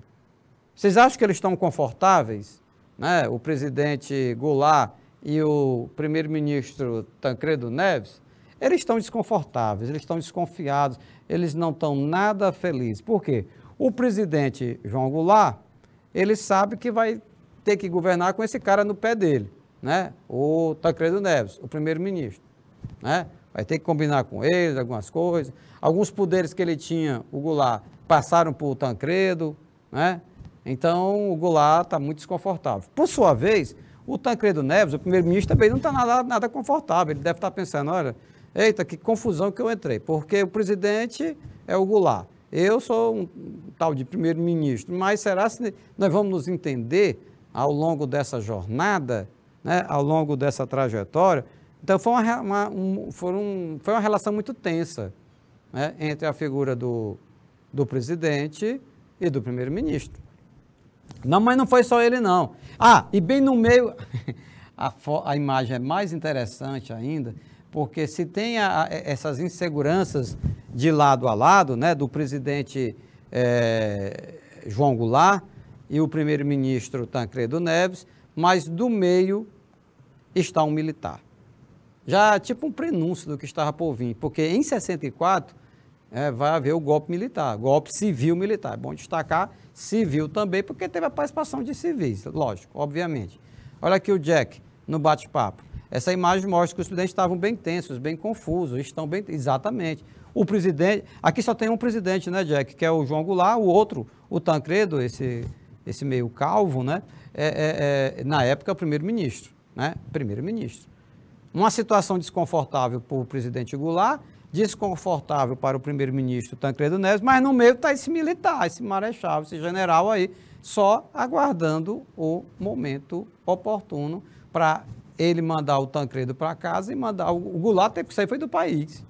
Vocês acham que eles estão confortáveis, né? O presidente Goulart e o primeiro-ministro Tancredo Neves? Eles estão desconfortáveis, eles estão desconfiados, eles não estão nada felizes. Por quê? O presidente João Goulart, ele sabe que vai ter que governar com esse cara no pé dele, né? O Tancredo Neves, o primeiro-ministro, né? Vai ter que combinar com eles algumas coisas. Alguns poderes que ele tinha, o Goulart, passaram para o Tancredo, né? Então, o Goulart está muito desconfortável. Por sua vez, o Tancredo Neves, o primeiro-ministro, também não está nada confortável. Ele deve estar pensando, olha, eita, que confusão que eu entrei, porque o presidente é o Goulart. Eu sou um tal de primeiro-ministro, mas será que nós vamos nos entender ao longo dessa jornada, né, ao longo dessa trajetória? Então, foi uma relação muito tensa, né, entre a figura do presidente e do primeiro-ministro. Não, mas não foi só ele, não. Ah, e bem no meio, a imagem é mais interessante ainda, porque se tem essas inseguranças de lado a lado, né, do presidente João Goulart e o primeiro-ministro Tancredo Neves, mas do meio está um militar. Já tipo um prenúncio do que estava por vir, porque em 64 vai haver o golpe militar, golpe civil-militar. É bom destacar civil também, porque teve a participação de civis, lógico, obviamente. Olha aqui o Jack no bate-papo. Essa imagem mostra que os presidentes estavam bem tensos, bem confusos, estão bem... Exatamente. O presidente... Aqui só tem um presidente, né, Jack? Que é o João Goulart, o outro, o Tancredo, esse meio calvo, né? Na época, o primeiro-ministro, né? Primeiro-ministro. Uma situação desconfortável para o presidente Goulart, desconfortável para o primeiro-ministro Tancredo Neves, mas no meio está esse militar, esse marechal, esse general aí, só aguardando o momento oportuno para ele mandar o Tancredo para casa e mandar... O Goulart teve que sair, foi do país.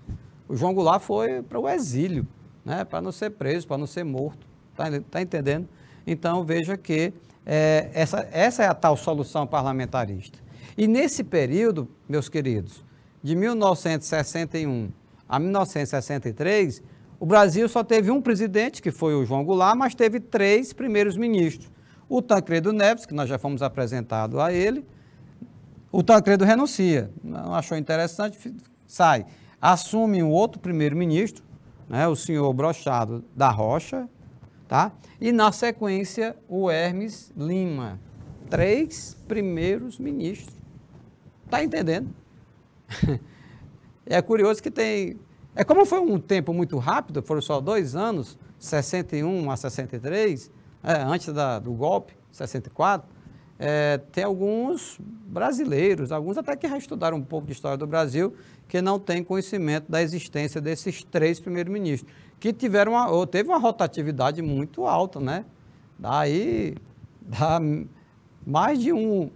O João Goulart foi para o exílio, né, para não ser preso, para não ser morto. Tá entendendo? Então, veja que essa é a tal solução parlamentarista. E nesse período, meus queridos, de 1961 a 1963, o Brasil só teve um presidente, que foi o João Goulart, mas teve 3 primeiros ministros. O Tancredo Neves, que nós já fomos apresentados a ele, o Tancredo renuncia, não achou interessante, sai. Assume um outro primeiro-ministro, né, o senhor Brochado da Rocha, tá? E na sequência o Hermes Lima. 3 primeiros ministros. Tá entendendo? É curioso que tem... como foi um tempo muito rápido, foram só 2 anos, 61 a 63, antes do golpe, 64, tem alguns brasileiros, alguns até que já estudaram um pouco de história do Brasil, que não têm conhecimento da existência desses 3 primeiros-ministros, que teve uma rotatividade muito alta, né? Daí, dá mais de um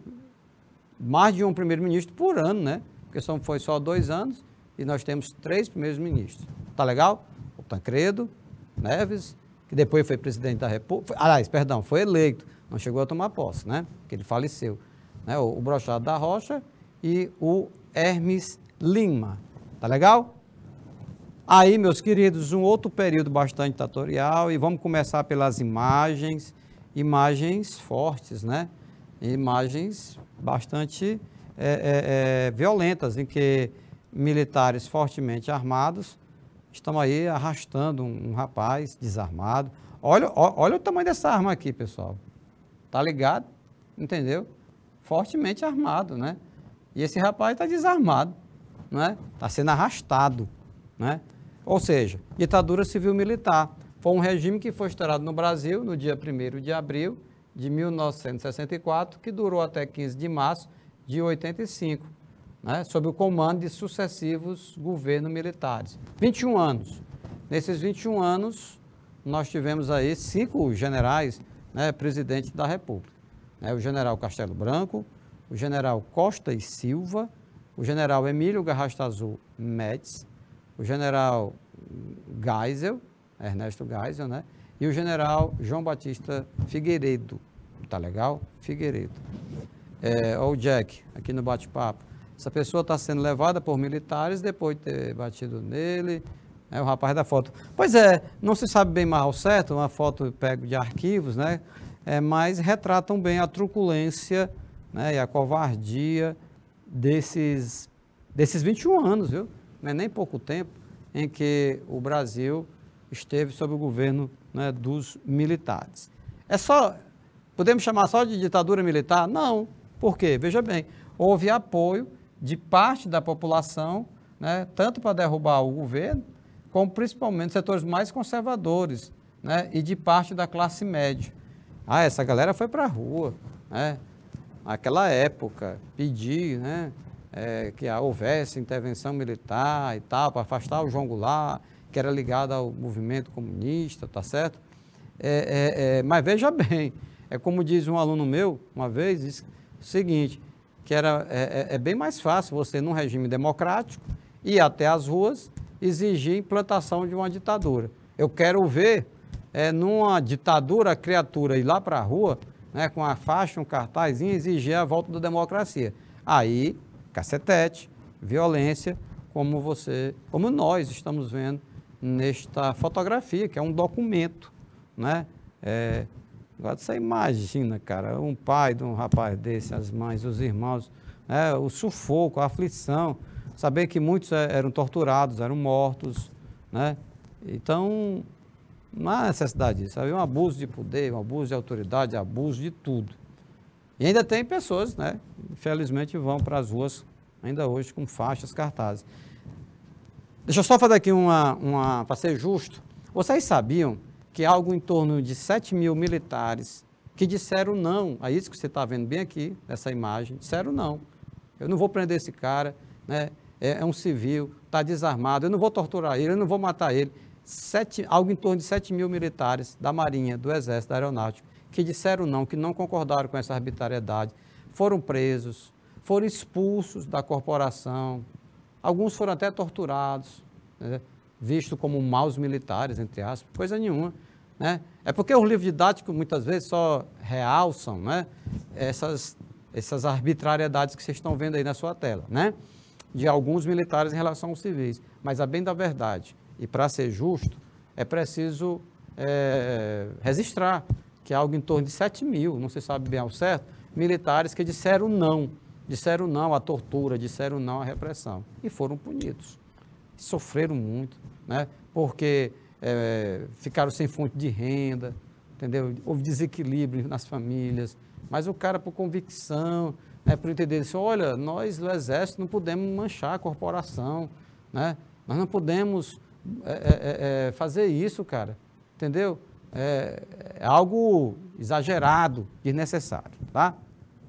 primeiro-ministro por ano, né? Porque foi só 2 anos e nós temos 3 primeiros-ministros. Tá legal? O Tancredo Neves, que depois foi presidente da República, foi eleito, não chegou a tomar posse, né? Porque ele faleceu. Né? O Brochado da Rocha e o Hermes Lima. Tá legal? Aí, meus queridos, um outro período bastante ditatorial, e vamos começar pelas imagens fortes, né? Imagens bastante violentas, em que militares fortemente armados estão aí arrastando um rapaz desarmado. Olha o tamanho dessa arma aqui, pessoal. Tá ligado? Entendeu? Fortemente armado, né? E esse rapaz está desarmado, né? Está sendo arrastado, né? Ou seja, ditadura civil-militar. Foi um regime que foi instaurado no Brasil no dia 1º de abril de 1964, que durou até 15 de março de 85, né? Sob o comando de sucessivos governos militares. 21 anos. Nesses 21 anos, nós tivemos aí 5 generais, né, presidentes da República. Né? O general Castelo Branco, o general Costa e Silva, o general Emílio Garrastazu Médici, o general Geisel, Ernesto Geisel, né? E o general João Batista Figueiredo, tá legal? Figueiredo. Olha o Jack, aqui no bate-papo. Essa pessoa está sendo levada por militares depois de ter batido nele, o rapaz da foto. Pois é, não se sabe bem mais ao certo, uma foto pego de arquivos, né? Mas retratam bem a truculência, né, e a covardia desses 21 anos, viu? Não é nem pouco tempo em que o Brasil esteve sob o governo, né, dos militares. Podemos chamar só de ditadura militar? Não. Por quê? Veja bem, houve apoio de parte da população, né, tanto para derrubar o governo, como principalmente setores mais conservadores, né, e de parte da classe média. Essa galera foi para a rua, né? Naquela época, pedir, né, que houvesse intervenção militar e tal, para afastar o João Goulart, que era ligado ao movimento comunista, tá certo? Mas veja bem, como diz um aluno meu, uma vez, disse o seguinte, que é bem mais fácil você, num regime democrático, ir até as ruas, exigir implantação de uma ditadura. Eu quero ver, numa ditadura, a criatura ir lá para a rua, né, com a faixa, um cartazinho, exigir a volta da democracia. Aí, cacetete, violência, como nós estamos vendo nesta fotografia, que é um documento, né? Agora você imagina, cara, um pai de um rapaz desse, as mães, os irmãos, o sufoco, a aflição, saber que muitos eram torturados, eram mortos, né? Então, não há necessidade disso. Havia um abuso de poder, um abuso de autoridade, abuso de tudo. E ainda tem pessoas, né, infelizmente, vão para as ruas, ainda hoje, com faixas, cartazes. Deixa eu só fazer aqui para ser justo. Vocês sabiam que há algo em torno de 7 mil militares que disseram não, a isso que você está vendo bem aqui, nessa imagem, disseram não. Eu não vou prender esse cara, né, é um civil, está desarmado, eu não vou torturar ele, eu não vou matar ele. Algo em torno de 7 mil militares da Marinha, do Exército, da Aeronáutica, que disseram não, que não concordaram com essa arbitrariedade, foram presos, foram expulsos da corporação, alguns foram até torturados, né, vistos como maus militares, entre aspas, coisa nenhuma, né? É porque os livros didáticos muitas vezes só realçam, né, essas arbitrariedades que vocês estão vendo aí na sua tela, né, de alguns militares em relação aos civis, mas a bem da verdade, e para ser justo, é preciso registrar que há algo em torno de 7 mil, não se sabe bem ao certo, militares que disseram não à tortura, disseram não à repressão, e foram punidos. Sofreram muito, né? Porque ficaram sem fonte de renda, entendeu? Houve desequilíbrio nas famílias, mas o cara, por convicção, né, por entender isso, olha, nós do Exército não podemos manchar a corporação, né? Nós não podemos fazer isso, cara, entendeu? É algo exagerado, desnecessário, tá?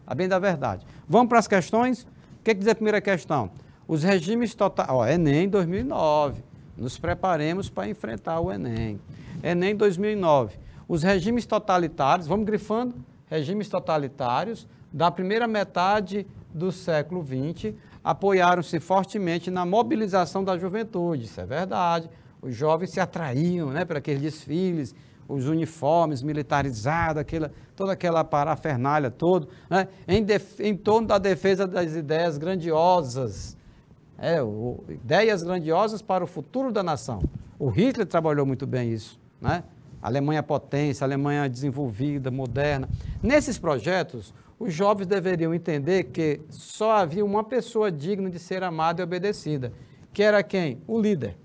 A bem da verdade. Vamos para as questões? O que diz a primeira questão? Os regimes totais... Enem 2009. Nos preparemos para enfrentar o Enem. Enem 2009. Os regimes totalitários, vamos grifando, regimes totalitários da primeira metade do século XX apoiaram-se fortemente na mobilização da juventude. Isso é verdade. Os jovens se atraíam, né, para aqueles desfiles, os uniformes militarizados, toda aquela parafernália toda, né, em torno da defesa das ideias grandiosas, Ideias grandiosas para o futuro da nação. O Hitler trabalhou muito bem isso, né? Alemanha potência, Alemanha desenvolvida, moderna. Nesses projetos, os jovens deveriam entender que só havia uma pessoa digna de ser amada e obedecida, que era quem? O líder.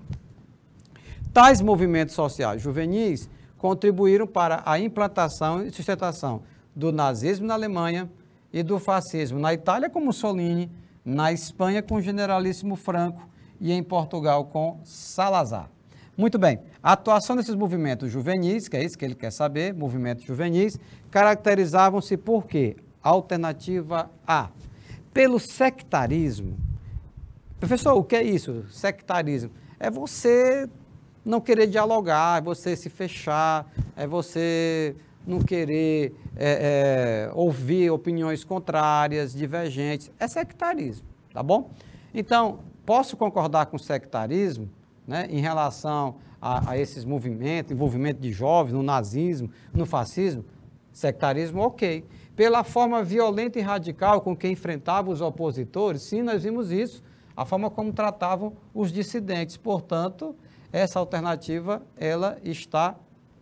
Tais movimentos sociais juvenis contribuíram para a implantação e sustentação do nazismo na Alemanha e do fascismo na Itália com Mussolini, na Espanha com o generalíssimo Franco e em Portugal com Salazar. Muito bem, a atuação desses movimentos juvenis, que é isso que ele quer saber, movimentos juvenis, caracterizavam-se por quê? Alternativa A, pelo sectarismo. Professor, o que é isso? Sectarismo? É você não querer dialogar, é você se fechar, é você não querer ouvir opiniões contrárias, divergentes. É sectarismo, tá bom? Então, posso concordar com o sectarismo, né, em relação a esses movimentos, envolvimento de jovens no nazismo, no fascismo? Sectarismo, ok. Pela forma violenta e radical com que enfrentavam os opositores, sim, nós vimos isso, a forma como tratavam os dissidentes. Portanto, essa alternativa, ela está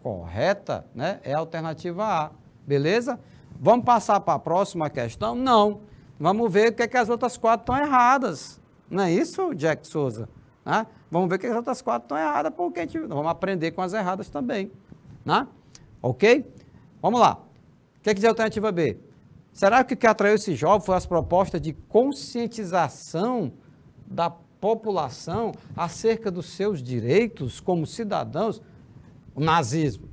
correta, né? É a alternativa A, beleza? Vamos passar para a próxima questão? Não. Vamos ver o que é que as outras 4 estão erradas. Não é isso, Jack Souza? Né? Vamos ver que as outras 4 estão erradas, porque vamos aprender com as erradas também. Né? Ok? Vamos lá. O que diz a alternativa B? Será que o que atraiu esse jovem foi as propostas de conscientização da população acerca dos seus direitos como cidadãos? O nazismo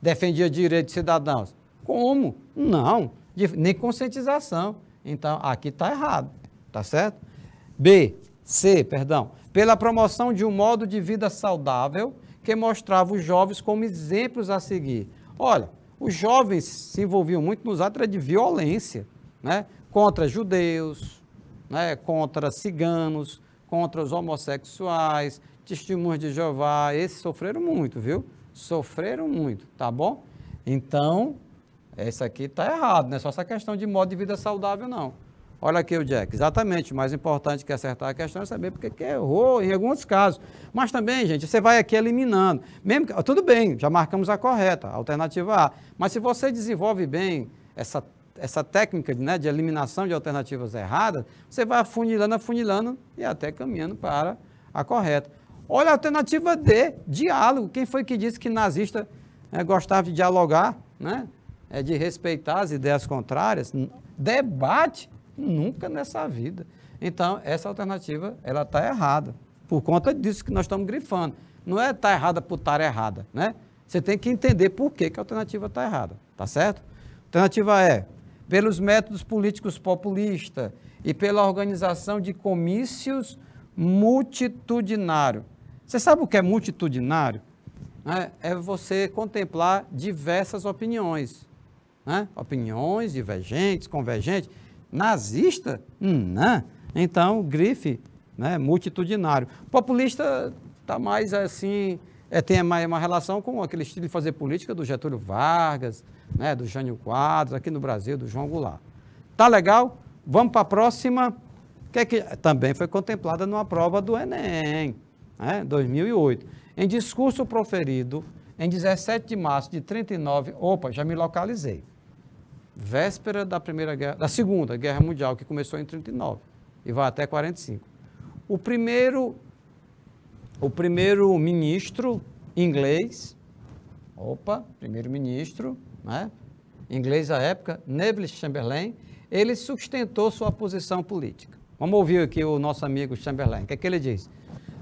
defendia direitos de cidadãos. Como? Não, nem conscientização. Então, aqui está errado, tá certo? Pela promoção de um modo de vida saudável que mostrava os jovens como exemplos a seguir. Olha, os jovens se envolviam muito nos atos de violência, né? Contra judeus, né? Contra ciganos, contra os homossexuais, testemunhas de Jeová. Esses sofreram muito, viu? Sofreram muito, tá bom? Então, essa aqui está errado, não é só essa questão de modo de vida saudável, não. Olha aqui o Jack, exatamente, o mais importante que acertar a questão é saber porque que errou em alguns casos. Mas também, gente, você vai aqui eliminando. Mesmo que, tudo bem, já marcamos a correta, a alternativa A. Mas se você desenvolve bem essa técnica, né, de eliminação de alternativas erradas, você vai afunilando e até caminhando para a correta. Olha a alternativa D, diálogo. Quem foi que disse que nazista gostava de dialogar, né? De respeitar as ideias contrárias? Debate? Nunca nessa vida. Então, essa alternativa, ela está errada. Por conta disso que nós estamos grifando. Não é estar errada por estar errada, né? Você tem que entender por que a alternativa está errada, tá certo? Alternativa E, pelos métodos políticos populistas e pela organização de comícios multitudinários. Você sabe o que é multitudinário? É você contemplar diversas opiniões, né? Opiniões divergentes, convergentes. Nazista? Não. Então, grife, né, multitudinário. Populista está mais assim, tem mais uma relação com aquele estilo de fazer política do Getúlio Vargas, né, do Jânio Quadros, aqui no Brasil, do João Goulart. Tá legal? Vamos para a próxima, que também foi contemplada numa prova do Enem, né, 2008. Em discurso proferido em 17 de março de 39, já me localizei. Véspera da Segunda Guerra Mundial, que começou em 39 e vai até 45. O primeiro-ministro inglês, primeiro-ministro, né, inglês à época, Neville Chamberlain, ele sustentou sua posição política. Vamos ouvir aqui o nosso amigo Chamberlain. O que é que ele diz?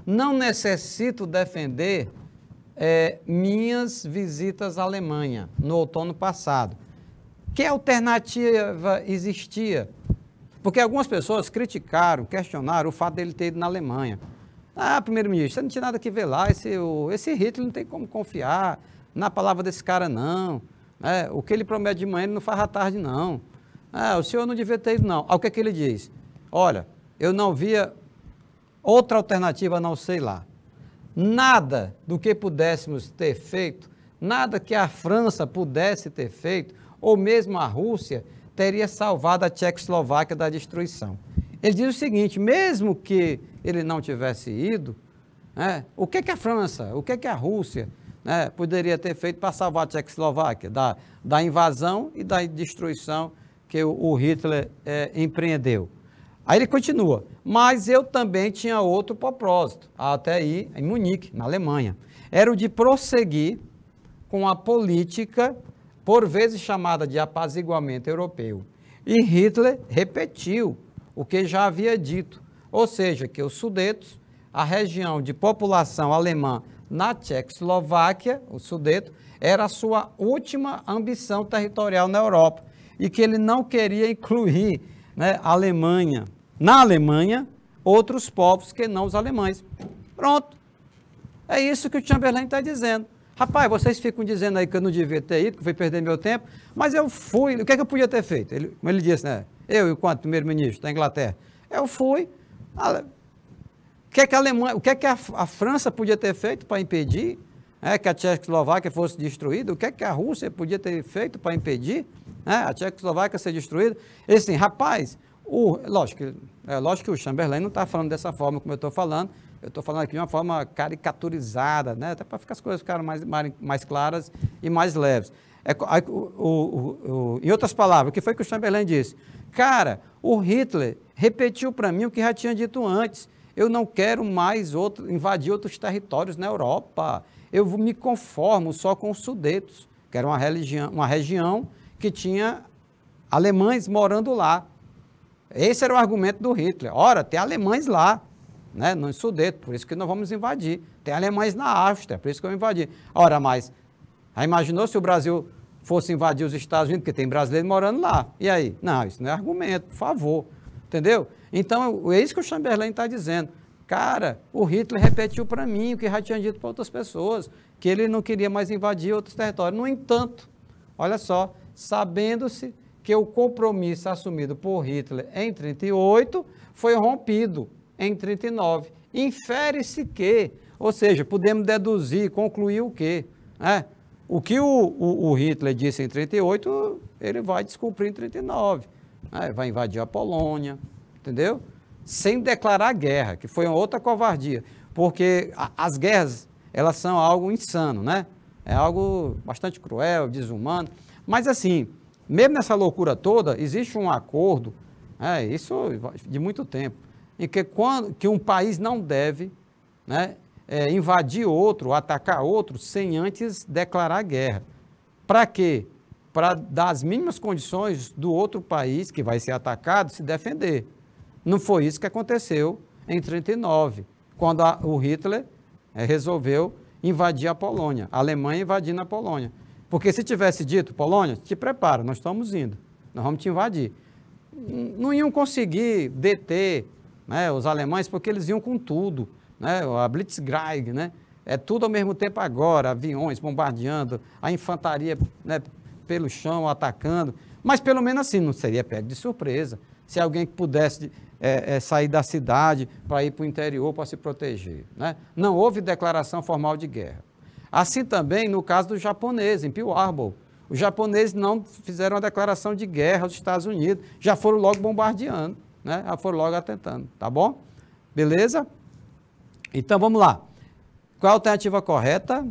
Não necessito defender minhas visitas à Alemanha no outono passado. Que alternativa existia? Porque algumas pessoas criticaram, questionaram o fato dele ter ido na Alemanha. Primeiro-ministro, você não tinha nada que ver lá, esse Hitler não tem como confiar na palavra desse cara, não. O que ele promete de manhã, ele não faz à tarde, não. O senhor não devia ter ido, não. O que é que ele diz? Olha, eu não via outra alternativa, não sei lá. Nada do que pudéssemos ter feito, nada que a França pudesse ter feito, ou mesmo a Rússia, teria salvado a Tchecoslováquia da destruição. ele diz o seguinte, mesmo que ele não tivesse ido, né, o que a França, o que a Rússia, né, poderia ter feito para salvar a Tchecoslováquia da invasão e da destruição que o Hitler empreendeu. Aí ele continua, mas eu também tinha outro propósito, até aí em Munique, na Alemanha, era o de prosseguir com a política, por vezes chamada de apaziguamento europeu. E Hitler repetiu o que já havia dito, ou seja, que os Sudetos, a região de população alemã na Tchecoslováquia, o Sudeto, era a sua última ambição territorial na Europa e que ele não queria incluir, né, na Alemanha, outros povos que não os alemães. Pronto. É isso que o Chamberlain está dizendo. Rapaz, vocês ficam dizendo aí que eu não devia ter ido, que eu fui perder meu tempo, mas eu fui. O que é que eu podia ter feito? Como ele disse, né? Eu, enquanto primeiro-ministro da Inglaterra, eu fui. O que é que a França podia ter feito para impedir que a Tchecoslováquia fosse destruída? O que é que a Rússia podia ter feito para impedir a Tchecoslováquia ser destruída? E assim, rapaz, lógico que o Chamberlain não está falando dessa forma como eu estou falando. Eu estou falando aqui de uma forma caricaturizada, né? Até para as coisas ficarem mais claras e mais leves. Em outras palavras, o que foi que o Chamberlain disse? Cara, o Hitler repetiu para mim o que já tinha dito antes. Eu não quero mais invadir outros territórios na Europa. Eu me conformo só com os Sudetos, que era uma região que tinha alemães morando lá. Esse era o argumento do Hitler. Ora, tem alemães lá, né, no Sudeto, por isso que nós vamos invadir. Tem alemães na Áustria, por isso que eu invadi. Ora, mas, já imaginou se o Brasil fosse invadir os Estados Unidos, porque tem brasileiro morando lá? E aí? Não, isso não é argumento, por favor. Entendeu? Então, é isso que o Chamberlain está dizendo. Cara, o Hitler repetiu para mim o que já tinha dito para outras pessoas, que ele não queria mais invadir outros territórios. No entanto, olha só, sabendo-se que o compromisso assumido por Hitler em 1938 foi rompido em 1939. Infere-se que, ou seja, podemos deduzir, concluir o quê? O que o Hitler disse em 1938, ele vai descumprir em 1939. Vai invadir a Polônia, entendeu? Sem declarar guerra, que foi uma outra covardia, porque as guerras, elas são algo insano, né? É algo bastante cruel, desumano, mas assim, mesmo nessa loucura toda, existe um acordo, isso de muito tempo, em que um país não deve, né, invadir outro, atacar outro, sem antes declarar guerra. Para quê? Para dar as mínimas condições do outro país que vai ser atacado se defender. Não foi isso que aconteceu em 1939, quando o Hitler resolveu invadir a Polônia, a Alemanha invadindo a Polônia. Porque se tivesse dito, Polônia, te prepara, nós estamos indo, nós vamos te invadir. Não iam conseguir deter, né, os alemães, porque eles iam com tudo, né, a Blitzkrieg, né, é tudo ao mesmo tempo agora, aviões bombardeando, a infantaria, né, pelo chão atacando, mas pelo menos assim, não seria pego de surpresa, se alguém que pudesse sair da cidade para ir para o interior para se proteger, né? Não houve declaração formal de guerra. Assim também no caso dos japoneses, em Pearl Harbor. Os japoneses não fizeram uma declaração de guerra aos Estados Unidos, já foram logo bombardeando, né? Já foram logo atentando, tá bom? Beleza? Então vamos lá. Qual a alternativa correta?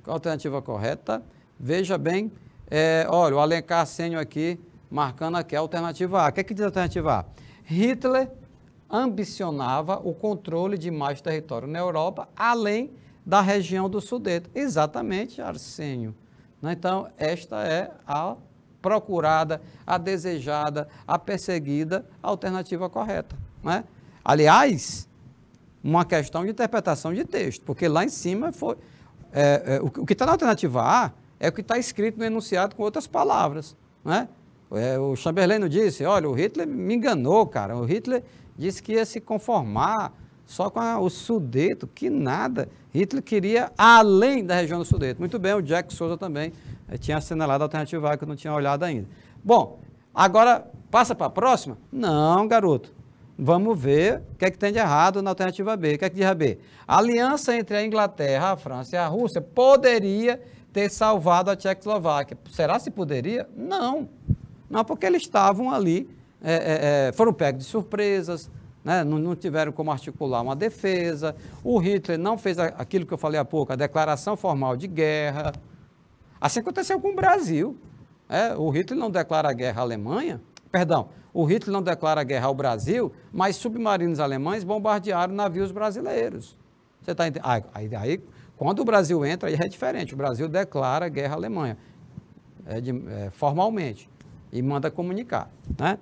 Qual a alternativa correta? Veja bem, olha, o Alencar Sênior aqui, marcando aqui a alternativa A. O que é que diz a alternativa A? Hitler ambicionava o controle de mais território na Europa, além da região do Sudeto. Exatamente, Arsênio. Então, esta é a procurada, a desejada, a perseguida alternativa correta, né? Aliás, uma questão de interpretação de texto, porque lá em cima foi... o que está na alternativa A é o que está escrito no enunciado com outras palavras, né? O Chamberlain não disse, olha, o Hitler me enganou, cara, o Hitler disse que ia se conformar só com o Sudeto, que nada, Hitler queria além da região do Sudeto. Muito bem, o Jack Souza também tinha assinalado a alternativa A que eu não tinha olhado ainda. Bom, agora passa para a próxima? Não, garoto, vamos ver o que é que tem de errado na alternativa B. O que é que diz a B? A aliança entre a Inglaterra, a França e a Rússia poderia ter salvado a Tchecoslováquia. Será se poderia? Não. Não, porque eles estavam ali, foram pegos de surpresas, né? Não tiveram como articular uma defesa. O Hitler não fez aquilo que eu falei há pouco, a declaração formal de guerra. Assim aconteceu com o Brasil. O Hitler não declara guerra à Alemanha, perdão, o Hitler não declara guerra ao Brasil, mas submarinos alemães bombardearam navios brasileiros. Você está entendendo? Aí, quando o Brasil entra, aí é diferente. O Brasil declara guerra à Alemanha, formalmente, e manda comunicar, né?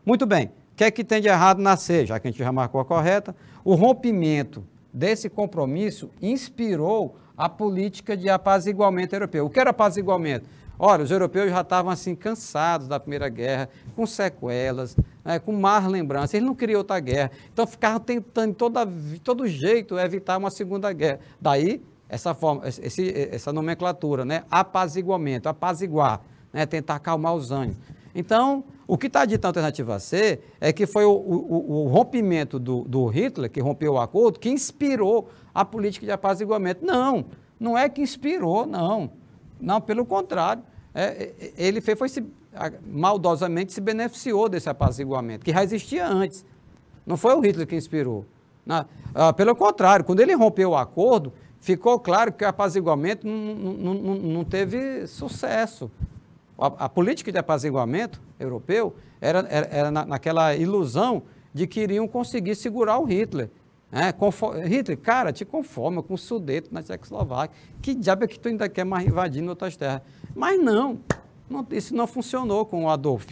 Muito bem. O que é que tem de errado na C? Já que a gente já marcou a correta, o rompimento desse compromisso inspirou a política de apaziguamento europeu. O que era apaziguamento? Ora, os europeus já estavam assim cansados da Primeira Guerra, com sequelas, né, com más lembranças, eles não queriam outra guerra, então ficavam tentando de todo jeito evitar uma segunda guerra. Daí, essa nomenclatura, né, apaziguamento, apaziguar, né, tentar acalmar os ânimos. Então, o que está dito na alternativa C é que foi o rompimento do Hitler, que rompeu o acordo, que inspirou a política de apaziguamento. Não é que inspirou, não. Não, pelo contrário, ele maldosamente se beneficiou desse apaziguamento, que já existia antes. Não foi o Hitler que inspirou. Pelo contrário, quando ele rompeu o acordo, ficou claro que o apaziguamento não teve sucesso. A política de apaziguamento europeu era naquela ilusão de que iriam conseguir segurar o Hitler. Hitler, cara, te conforma com o Sudeto na Tchecoslováquia. Que diabo é que tu ainda quer mais invadindo outras terras? Mas não, isso não funcionou com o Adolf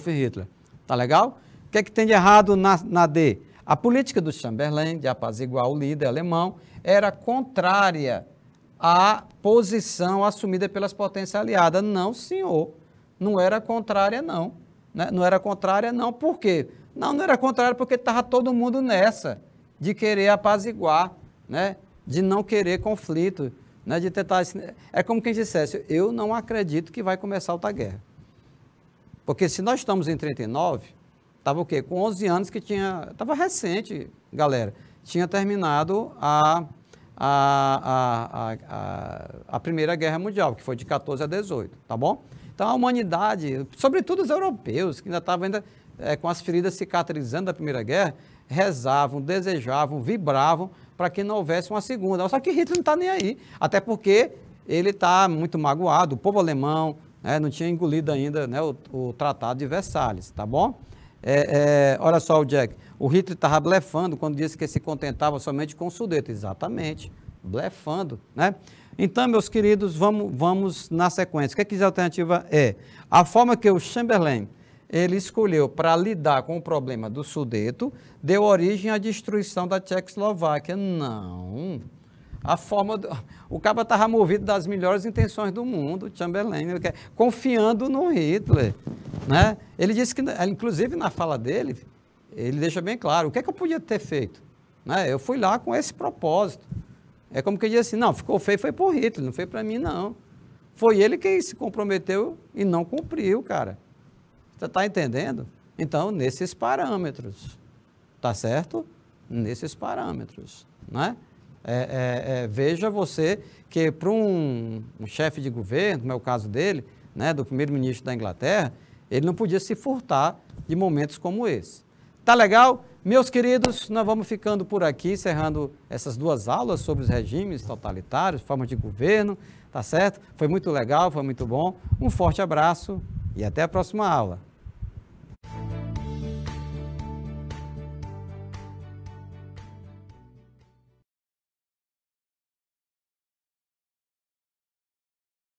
Hitler. Tá legal? O que é que tem de errado na D? A política do Chamberlain de apaziguar o líder alemão era contrária à posição assumida pelas potências aliadas. Não, senhor. Não era contrária, não. Não era contrária, não. Por quê? Não era contrário porque estava todo mundo nessa, de querer apaziguar, né? De não querer conflito, né? De tentar... É como quem dissesse, eu não acredito que vai começar outra guerra. Porque se nós estamos em 39, estava o quê? Com 11 anos que tinha... Estava recente, galera. Tinha terminado a Primeira Guerra Mundial, que foi de 14 a 18, tá bom? Então a humanidade, sobretudo os europeus, que ainda estavam com as feridas cicatrizando da Primeira Guerra, rezavam, desejavam, vibravam para que não houvesse uma segunda. Só que Hitler não está nem aí, até porque ele está muito magoado, o povo alemão, né, não tinha engolido ainda, né, o Tratado de Versalhes, tá bom? Olha só o Jack, o Hitler estava blefando quando disse que se contentava somente com o Sudete. Exatamente, blefando, né? Então, meus queridos, vamos na sequência. O que é que a alternativa é? A forma que o Chamberlain ele escolheu para lidar com o problema do Sudeto deu origem à destruição da Tchecoslováquia. Não. O cara estava movido das melhores intenções do mundo, Chamberlain, confiando no Hitler, né? Ele disse que, inclusive na fala dele, ele deixa bem claro, o que é que eu podia ter feito? Né? Eu fui lá com esse propósito. É como que ele disse assim, não, ficou feio, foi por Hitler, não foi para mim, não. Foi ele que se comprometeu e não cumpriu, cara. Você está entendendo? Então, nesses parâmetros, tá certo? Nesses parâmetros, né? Veja você que para um chefe de governo, como é o caso dele, né, do primeiro-ministro da Inglaterra, ele não podia se furtar de momentos como esse. Tá legal? Meus queridos, nós vamos ficando por aqui, encerrando essas duas aulas sobre os regimes totalitários, formas de governo, tá certo? Foi muito legal, foi muito bom. Um forte abraço e até a próxima aula.